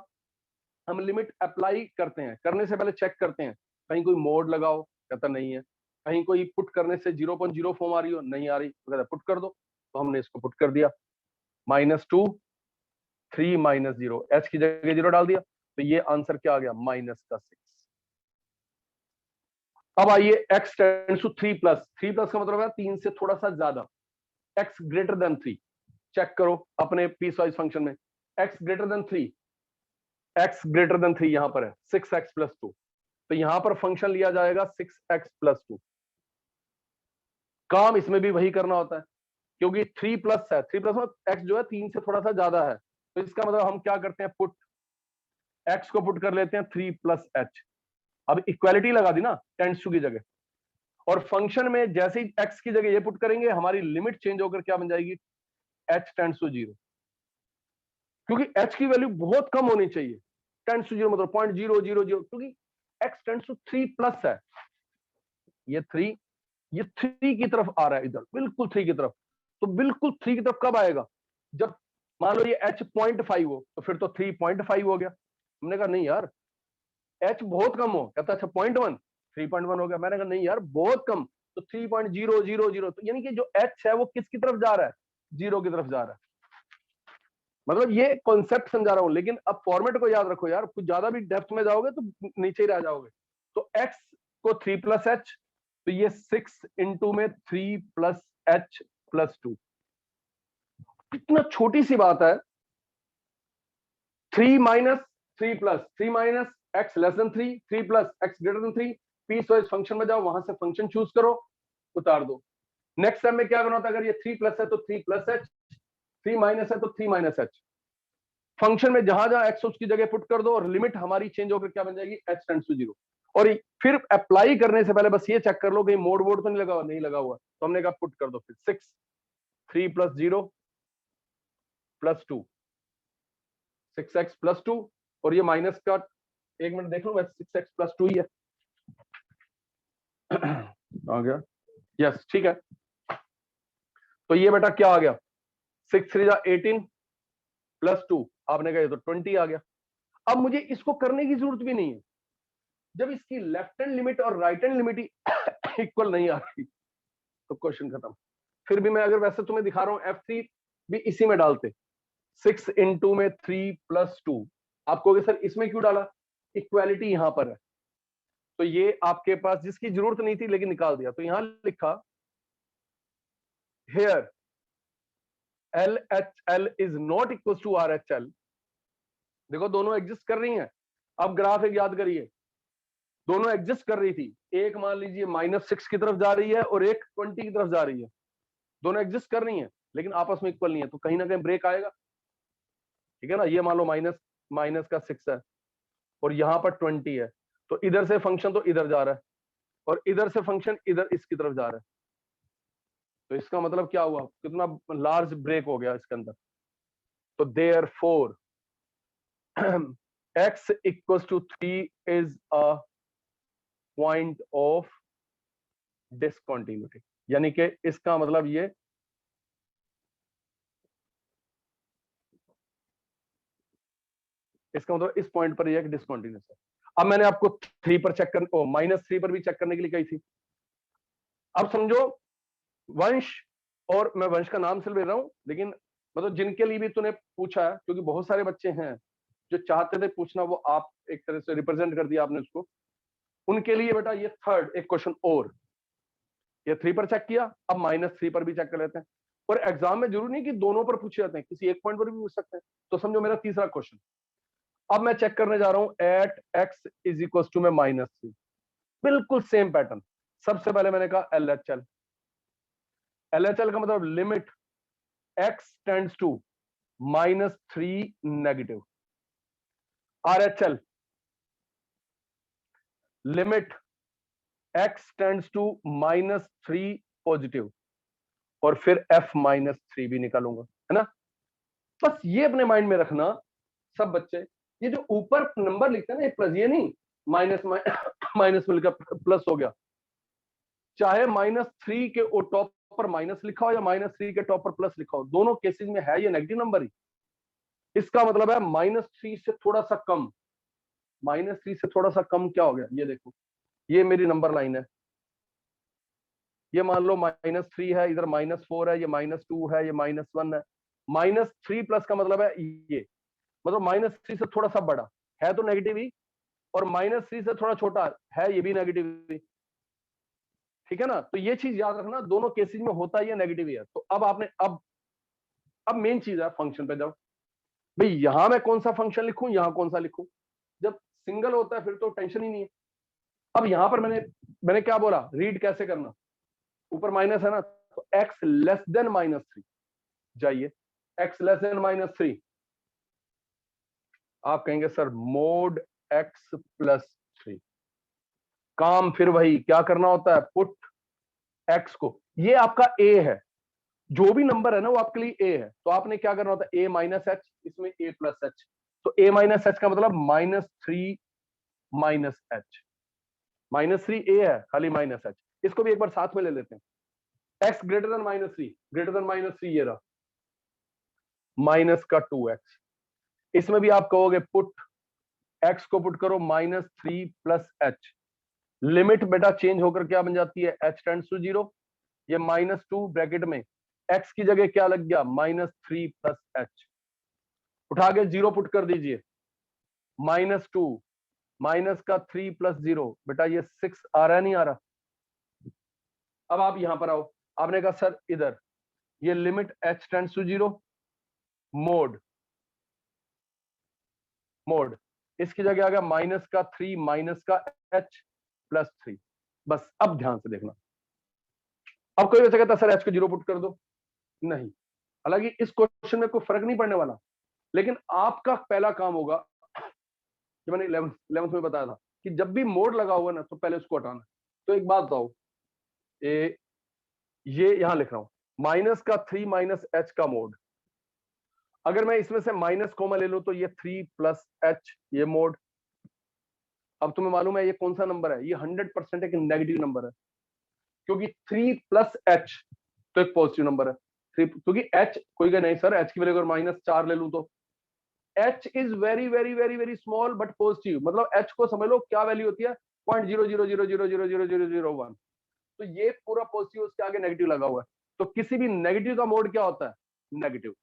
हम लिमिट अप्लाई करते हैं, करने से पहले चेक करते हैं कहीं कोई मोड लगाओ, कहता नहीं है, कहीं कोई पुट करने से 0.0 फॉर्म आ रही हो, नहीं आ रही, तो कहता पुट कर दो, तो हमने इसको पुट कर दिया, -2 3 माइनस 0, h की जगह 0 डाल दिया, तो ये आंसर क्या आ गया, -6। अब आइए x tends to 3 plus, 3 plus का मतलब है 3 से थोड़ा सा ज्यादा, x ग्रेटर देन 3, चेक करो अपने पीस वाइज फंक्शन में, x greater than 3, x greater than 3 यहां पर है 6x प्लस 2, तो यहां पर फंक्शन लिया जाएगा 6x प्लस 2। काम इसमें भी वही करना होता है, क्योंकि 3 प्लस है, 3 प्लस में x जो है 3 से थोड़ा सा ज्यादा है, तो इसका मतलब हम क्या करते हैं, पुट x को पुट कर लेते हैं 3 प्लस h। अब इक्वालिटी लगा दी ना टेंड्स टू की जगह, और फंक्शन में जैसे ही x की जगह ये पुट करेंगे हमारी लिमिट चेंज होकर क्या बन जाएगी, h टेंड्स टू 0, क्योंकि h की वैल्यू बहुत कम होनी चाहिए, टेंड्स टू 0 मतलब 0.000, क्योंकि x टेंड्स टू 3 प्लस है, ये 3, ये 3 की तरफ आ रहा है, इधर बिल्कुल 3 की तरफ। तो बिल्कुल 3 की तरफ कब आएगा, जब मान लो ये h 0.5 हो, तो फिर तो 3.5 हो गया। हमने कहा नहीं यार h बहुत कम हो, कहता अच्छा 0.1, 3.1 हो गया। मैंने कहा नहीं यार बहुत कम, तो 3.000, तो यानी कि जो h है वो किसकी तरफ जा रहा है, 0 की तरफ जा रहा है। मतलब ये कॉन्सेप्ट समझा रहा हूं, लेकिन अब फॉर्मेट को याद रखो यार, कुछ ज्यादा भी डेप्थ में जाओगे तो नीचे ही रह जाओगे। तो x को 3 प्लस h, तो ये 6 इंटू में 3 प्लस h प्लस 2, इतना छोटी सी बात है। 3 minus 3 plus 3 minus x less than 3, 3 plus x greater than 3, piecewise function में जाओ, वहां से फंक्शन चूज करो, उतार दो। नेक्स्ट टाइम में क्या करना होता है, अगर ये 3 प्लस है तो 3 प्लस h, 3 माइनस है तो 3 माइनस h। फंक्शन में जहां जहां x उसकी जगह पुट कर दो और लिमिट हमारी चेंज होकर क्या बन जाएगी, h टेंड्स टू 0। और फिर अप्लाई करने से पहले बस ये चेक कर लो कि मोड वोड तो नहीं लगा हुआ, नहीं लगा हुआ, तो हमने कहा पुट कर दो फिर 6, 3 प्लस 0 प्लस 2, 6x प्लस 2, और ये माइनस का, एक मिनट देख लो, वैसे 6x प्लस 2 ही है। आ गया, यस ठीक है। तो ये बेटा क्या आ गया, 6 3 जा 18 प्लस 2, आपने कहा ये तो 20 आ गया। अब मुझे इसको करने की जरूरत भी नहीं है, जब इसकी लेफ्ट हैंड लिमिट और राइट हैंड लिमिट इक्वल नहीं आ रही तो क्वेश्चन खत्म। फिर भी मैं अगर वैसे तुम्हें दिखा रहा हूं F3 भी इसी में डालते, 6 इंटू में 3 प्लस 2, आप कहोगे सर इसमें क्यों डाला, इक्वालिटी यहां पर है, तो ये आपके पास जिसकी जरूरत नहीं थी लेकिन निकाल दिया, तो यहां लिखा here LHL is not equal to RHL। देखो दोनों एग्जिस्ट कर रही हैं, अब ग्राफ एक याद करिए, दोनों एग्जिस्ट कर रही थी, एक मान लीजिए -6 की तरफ जा रही है और एक 20 की तरफ जा रही है, दोनों एग्जिस्ट कर रही हैं लेकिन आपस में इक्वल नहीं है, तो कहीं ना कहीं ब्रेक आएगा, ठीक है ना। ये मान लो माइनस माइनस का 6 है और यहां पर 20 है, तो इधर से फंक्शन तो इधर जा रहा है और इधर से फंक्शन इधर इसकी तरफ जा रहा है, तो इसका मतलब क्या हुआ, कितना लार्ज ब्रेक हो गया इसके अंदर। तो therefore x equals to 3 is a point of discontinuity, यानी कि इसका मतलब ये इसका मतलब इस पॉइंट पर ये एक डिसकंटिन्यूस है। अब मैंने आपको 3 पर चेक करने, -3 पर भी चेक करने के लिए कही थी। अब समझो वंश, और मैं वंश का नाम सिर्फ ले रहा हूं, लेकिन मतलब जिनके लिए भी तूने पूछा है, क्योंकि बहुत सारे बच्चे हैं जो चाहते थे पूछना, वो आप एक तरह से रिप्रेजेंट कर दिया आपने उसको, उनके लिए बेटा ये थर्ड एक क्वेश्चन और, ये 3 पर चेक किया, अब -3 पर भी चेक कर लेते हैं। और एग्जाम में जरूरी नहीं कि दोनों पर पूछे जाते हैं, किसी एक पॉइंट पर भी पूछ सकते हैं। तो समझो मेरा तीसरा क्वेश्चन, अब मैं चेक करने जा रहा हूं at x is equal to में -3, बिल्कुल सेम पैटर्न। सबसे पहले मैंने कहा LHL, LHL का मतलब limit x tends to -3 negative, RHL limit x tends to -3 positive, और फिर f-3 भी निकालूंगा, है ना। बस ये अपने माइंड में रखना सब बच्चे, ये जो ऊपर नंबर लिखते हैं ना, ये प्लस, ये नहीं माइनस माइनस मिलकर प्लस हो गया, चाहे -3 के टॉप पर माइनस लिखा हो या -3 के टॉप पर प्लस लिखा हो, दोनों केसेस में है ये नेगेटिव नंबर ही। इसका मतलब है -3 से थोड़ा सा कम, -3 से थोड़ा सा कम क्या हो गया, ये देखो, ये मेरी नंबर लाइन है, ये मान लो -3 है, इधर -4 है, ये -2 है, ये -1 है, -3 प्लस का मतलब है ये, मतलब -3 से थोड़ा सा बड़ा है तो नेगेटिव ही, और -3 से थोड़ा छोटा है ये भी नेगेटिव ही, ठीक है ना। तो ये चीज याद रखना, दोनों केसेस में होता ही है नेगेटिव ही है। तो अब आपने अब मेन चीज है, फंक्शन पे जाओ भाई, यहां मैं कौन सा फंक्शन लिखूं, यहां कौन सा लिखूं। जब सिंगल होता है फिर तो टेंशन ही नहीं है। अब यहां पर मैंने क्या बोला, रीड कैसे करना, ऊपर माइनस है ना, तो x लेस देन -3 जाइए, x लेस देन -3, आप कहेंगे सर मोड x +3, काम फिर वही क्या करना होता है, पुट एक्स को, ये आपका ए है, जो भी नंबर है ना वो आपके लिए ए है, तो आपने क्या करना होता है, ए माइनस एच, इसमें ए प्लस एच, तो ए माइनस एच का मतलब -3 माइनस एच, -3 ए है, खाली माइनस एच, इसको भी एक बार साथ में ले लेते हैं। X greater than -3, greater than -3 ये रहा, माइनस का 2x, इसमें भी आप कहोगे पुट x को पुट करो -3 प्लस एच, लिमिट बेटा चेंज होकर क्या बन जाती है, h टेंड्स टू 0, ये -2 ब्रैकेट में x की जगह क्या लग गया, -3 प्लस एच, उठा के 0 पुट कर दीजिए, -2 माइनस का 3 प्लस 0, बेटा ये 6 आ रहा है, नहीं आ रहा। अब आप यहां पर आओ, आपने कहा सर इधर ये limit h tends to 0, mod mod इसकी जगह आ गया माइनस का 3 माइनस का h प्लस 3, बस अब ध्यान से देखना। अब कोई वैसे कहता सर h को 0 पुट कर दो, नहीं, हालांकि इस क्वेश्चन में कोई फर्क नहीं पड़ने वाला, लेकिन आपका पहला काम होगा, कि मैंने 11th में बताया था कि जब भी मोड लगा हुआ ना तो पहले उसको हटाना। तो एक बात बताओ, ये यहां लिख रहा हूं, माइनस का 3 माइनस एच का मोड, अगर मैं इसमें से माइनस कॉमा ले लूं तो ये 3 प्लस एच, ये मोड। अब तुम्हें मालूम है ये कौन सा नंबर है, ये 100% एक नेगेटिव नंबर है, क्योंकि 3 प्लस एच तो एक पॉजिटिव नंबर है, 3 क्योंकि एच कोई का नहीं सर, एच की वैल्यू अगर -4 ले लूं तो H is very very very very small but positive, मतलब एच को समझ लो क्या वैल्यू होती है, 0.000000001, तो ये पूरा पॉजिटिव उसके आगे नेगेटिव लगा हुआ है, तो किसी भी नेगेटिव का मोड क्या होता है, नेगेटिव,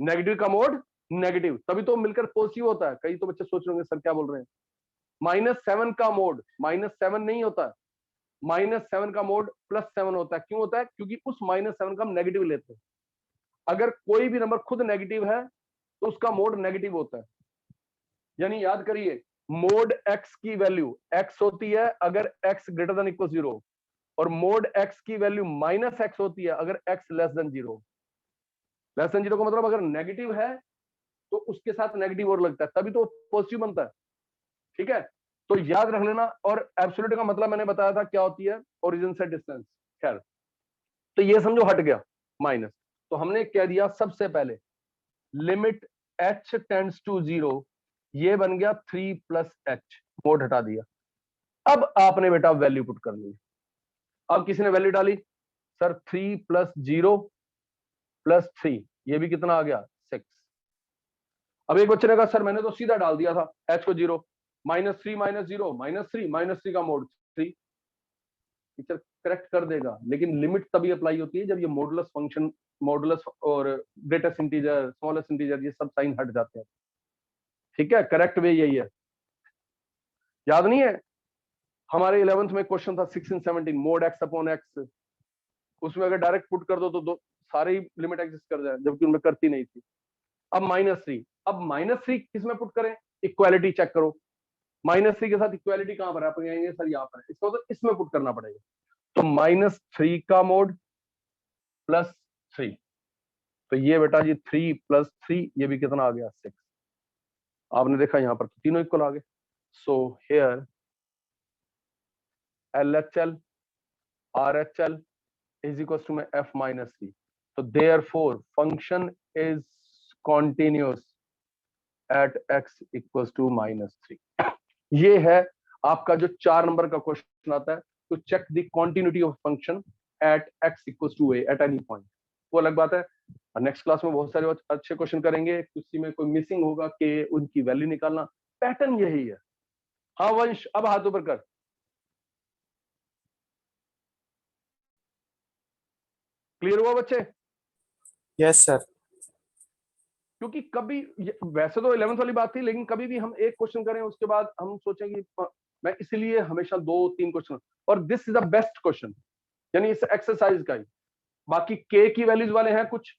नेगेटिव का मोड नेगेटिव, तभी तो मिलकर पॉजिटिव होता है। कई तो बच्चे सोच रहे होंगे सर क्या बोल रहे हैं, -7 का मोड -7 नहीं होता है, -7 का मोड +7 होता है, क्यों होता है, क्योंकि उस -7 का हम नेगेटिव लेते हैं, अगर कोई भी नंबर खुद नेगेटिव है तो उसका मोड नेगेटिव होता है, यानी याद करिए, मोड x की वैल्यू x होती है अगर x ग्रेटर देन इक्वल 0, और मोड x की वैल्यू -x होती है अगर x less then 0। Less than 0 का मतलब अगर नेगेटिव है तो उसके साथ नेगेटिव और लगता है, तभी तो पॉजिटिव बनता है, ठीक है, तो याद रख लेना। और एब्सोल्यूट का मतलब मैंने बताया था क्या होती है, ओरिजिन से डिस्टेंस, खैर, तो ये समझो हट गया माइनस, तो हमने कह दिया सबसे पहले लिमिट h टेंड्स टू 0, ये बन गया 3 प्लस एच, मोड हटा दिया। अब आपने बेटा वैल्यू पुट कर ली, अब किसी ने वैल्यू डाली, सर 3 प्लस 0 प्लस 3, ये भी कितना आ गया, 6। अब एक बच्चे ने कहा सर मैंने तो सीधा डाल दिया था h को 0, -3 -0 -3 -3 का मोड 3, टीचर करेक्ट कर देगा, लेकिन लिमिट तभी अप्लाई होती है जब ये मॉडुलस फंक्शन, मॉडुलस और ग्रेटेस्ट इंटीजर, स्मॉलेस्ट इंटीजर, ये सब साइन हट जाते हैं, ठीक है, करेक्ट वे यही है। याद नहीं है हमारे 11th में क्वेश्चन था 16 17, मोड x अपॉन x, उसमें अगर डायरेक्ट पुट कर दो तो सारे ही लिमिट एग्जिस्ट कर जाए, जबकि उनमें करती नहीं थी। अब -3, अब -3 किसमें पुट करें, इक्वालिटी चेक करो, -3 के साथ इक्वालिटी कहां पर है, आप कहेंगे सर यहाँ पर है, इसको तो इसमें पुट करना पड़ेगा, तो -3 का मोड +3, तो ये बेटा जी 3 + 3, ये भी कितना आ गया, 6। आपने देखा यहां पर तो तीनों इक्वल आ गए, so here LHL RHL is equals to f minus 3, so therefore function is continuous at x equals to -3। ये है आपका जो 4 नंबर का क्वेश्चन आता है, तो check the continuity of function at x equals to a at any point, वो अलग बात है। नेक्स्ट क्लास में बहुत सारे अच्छे क्वेश्चन करेंगे, उसी में कोई मिसिंग होगा कि उनकी वैल्यू निकालना, पैटर्न यही है। हाँ वंश, अब हाथ ऊपर कर, क्लियर हुआ बच्चे? Yes sir. क्योंकि कभी वैसे तो 11th वाली बात थी, लेकिन कभी भी हम एक क्वेश्चन करें उसके बाद हम सोचेंगे, मैं इसलिए हमेशा 2-3 क्वेश्चन, और this is the best question, यानी इस एक्सरसाइज का ही। बाकी के की वैल्यूज वाले हैं कुछ,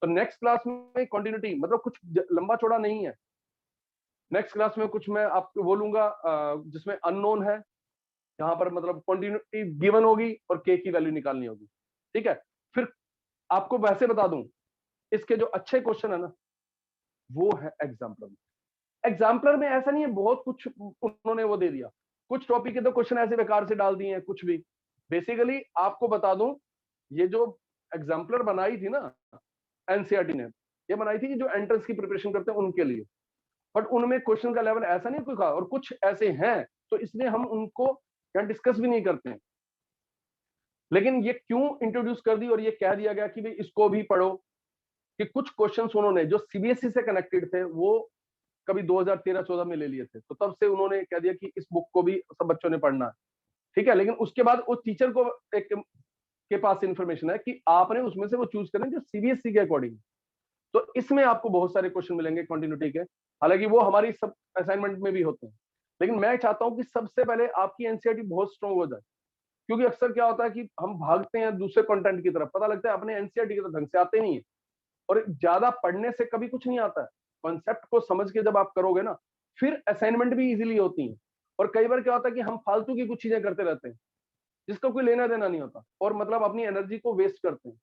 तो नेक्स्ट क्लास में कंटिन्यूटी, मतलब कुछ लंबा चौड़ा नहीं है, नेक्स्ट क्लास में कुछ मैं आपको बोलूंगा जिसमें अननोन है, यहाँ पर मतलब कंटिन्यूटी गिवन होगी और के की वैल्यू निकालनी होगी, ठीक है। फिर आपको वैसे बता दूं, इसके जो अच्छे क्वेश्चन है ना, वो है एग्जाम्पलर में। एग्जाम्पलर में ऐसा नहीं है बहुत कुछ उन्होंने वो दे दिया, कुछ टॉपिक के तो क्वेश्चन ऐसे बेकार से डाल दिए हैं कुछ भी, बेसिकली आपको बता दूं, ये जो एग्जाम्पलर बनाई थी ना एनसीईआरटी ने, ये बनाई थी कि जो एंट्रेंस की प्रिपरेशन करते हैं उनके लिए, बट उनमें क्वेश्चन का लेवल ऐसा नहीं कोई था, और कुछ ऐसे हैं तो इसलिए हम उनको यहाँ डिस्कस भी नहीं करते हैं। लेकिन ये क्यों इंट्रोड्यूस कर दी और ये कह दिया गया कि भाई इसको भी पढ़ो, कि कुछ क्वेश्चंस उन्होंने जो सीबीएसई से कनेक्टेड थे वो कभी 2013-14 में ले लिए थे, तो तब से उन्होंने कह दिया कि इस बुक को भी सब बच्चों ने पढ़ना है, ठीक है। लेकिन उसके बाद उस टीचर को एक के पास इंफॉर्मेशन है कि आपने उसमें से वो चूज करें जो सीबीएसई के अकॉर्डिंग। तो इसमें आपको बहुत सारे क्वेश्चन मिलेंगे कंटिन्यूटी के, हालांकि वो हमारी सब असाइनमेंट में भी होते हैं, लेकिन मैं चाहता हूं कि सबसे पहले आपकी एनसीईआरटी बहुत स्ट्रांग हो जाए, क्योंकि अक्सर क्या होता है कि हम भागते हैं दूसरे कंटेंट की तरफ, पता लगता है अपने एनसीईआरटी की तरफ ढंग से आते नहीं है, और ज्यादा पढ़ने से कभी कुछ नहीं आता है। कॉन्सेप्ट को समझ के जब आप करोगे ना, फिर असाइनमेंट भी इजीली होती है। और कई बार क्या होता है कि हम फालतू की कुछ चीजें करते रहते हैं जिसका कोई लेना देना नहीं होता, और मतलब अपनी एनर्जी को वेस्ट करते हैं।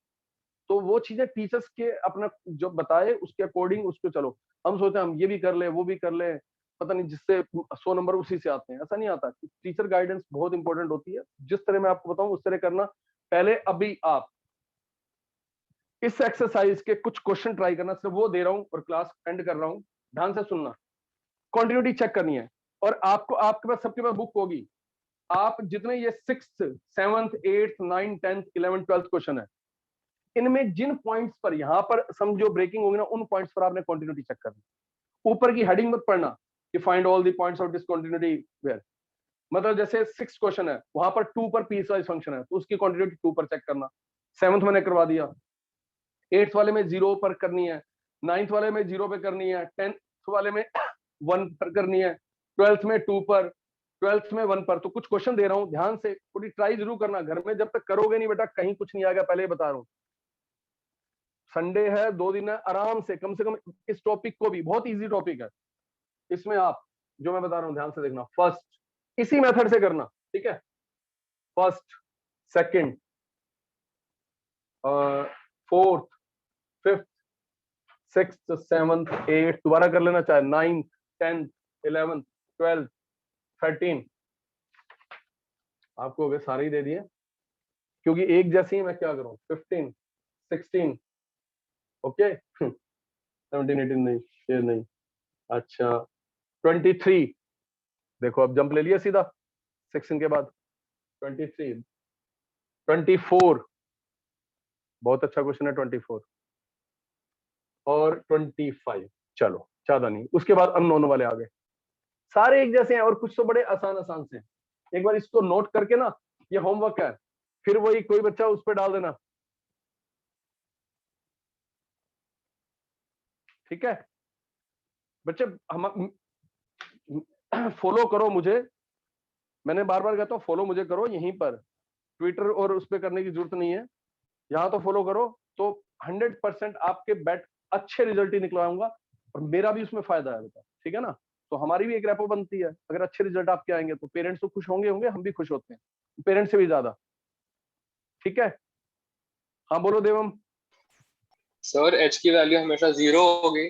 तो वो चीजें टीचर्स के अपना जो बताए उसके अकॉर्डिंग उसको चलो, हम सोचते हैं हम ये भी कर ले वो भी कर ले, पता नहीं जिससे 100 नंबर उसी से आते हैं, ऐसा नहीं आता। टीचर गाइडेंस बहुत इंपॉर्टेंट होती है, जिस तरह मैं आपको बताऊं उस तरह करना। पहले अभी आप इस एक्सरसाइज के कुछ क्वेश्चन ट्राई करना, सिर्फ वो दे रहा हूं और क्लास एंड कर रहा हूं, ध्यान से सुनना। कंटिन्यूटी चेक करनी है, और आपको आपके पास सबके पास बुक होगी। आप जितने ये 6th 7th 8th 9th 10th 11th 12th question है, इनमें जिन पॉइंट्स पर यहां पर समझो ब्रेकिंग होगी ना, उन पॉइंट्स पर आपने कंटिन्यूटी चेक करनी। ऊपर की हेडिंग मत पढ़ना कि find all the points of discontinuity where, मतलब जैसे 6th क्वेश्चन है वहां पर 2 पर पीस वाइज फंक्शन है तो उसकी कंटिन्यूटी 2 पर चेक करना। 7th मैंने करवा दिया, 8th वाले में 0 पर करनी है, 9th वाले में 0 पे करनी है, 10th वाले में 1 पर करनी है, 12th में 2 पर, 12th में 1 पर। तो कुछ क्वेश्चन दे रहा हूं, ध्यान से थोड़ी ट्राई जरूर करना। घर में जब तक करोगे नहीं बेटा कहीं कुछ नहीं आएगा, पहले ही बता रहा हूं। संडे है, 2 दिन है, आराम से कम इस टॉपिक को भी, बहुत इजी टॉपिक है, इसमें आप जो मैं बता रहा हूं ध्यान से देखना। फर्स्ट इसी मेथड से करना, ठीक है। First, second, 4th, 5th, 6th, 7th, 8th, दोबारा कर लेना चाहे 9th, 10th, 11th, 12th, 13। आपको वे सारे ही दे दिए, क्योंकि एक जैसे ही मैं क्या करूं, 15, 16, ओके 17, 18 नहीं, ये नहीं, अच्छा 23। देखो अब जंप ले लिया सीधा 16 के बाद, 23, 24, बहुत अच्छा क्वेश्चन है 24, और 25। चलो ज्यादा नहीं, उसके बाद अननोन वाले आ गए, सारे एक जैसे हैं और कुछ तो बड़े आसान आसान से हैं। एक बार इसको नोट करके ना, ये होमवर्क है, फिर वही कोई बच्चा उस पर डाल देना, ठीक है बच्चे। हम फॉलो करो मुझे, मैंने बार बार कहता हूँ फॉलो मुझे करो, यहीं पर ट्विटर और उस पर करने की जरूरत नहीं है, यहाँ तो फॉलो करो, तो 100% आपके बैट अच्छे रिजल्ट ही निकलवाऊंगा, और मेरा भी उसमें फायदा है बेटा, ठीक है ना। तो हमारी भी एक रेपो बनती है, अगर अच्छे रिजल्ट आपके आएंगे तो पेरेंट्स तो खुश होंगे होंगे, हम भी खुश होते हैं पेरेंट्स से भी ज्यादा, ठीक है। हाँ बोलो देवम। सर एच की वैल्यू हमेशा 0 होगी।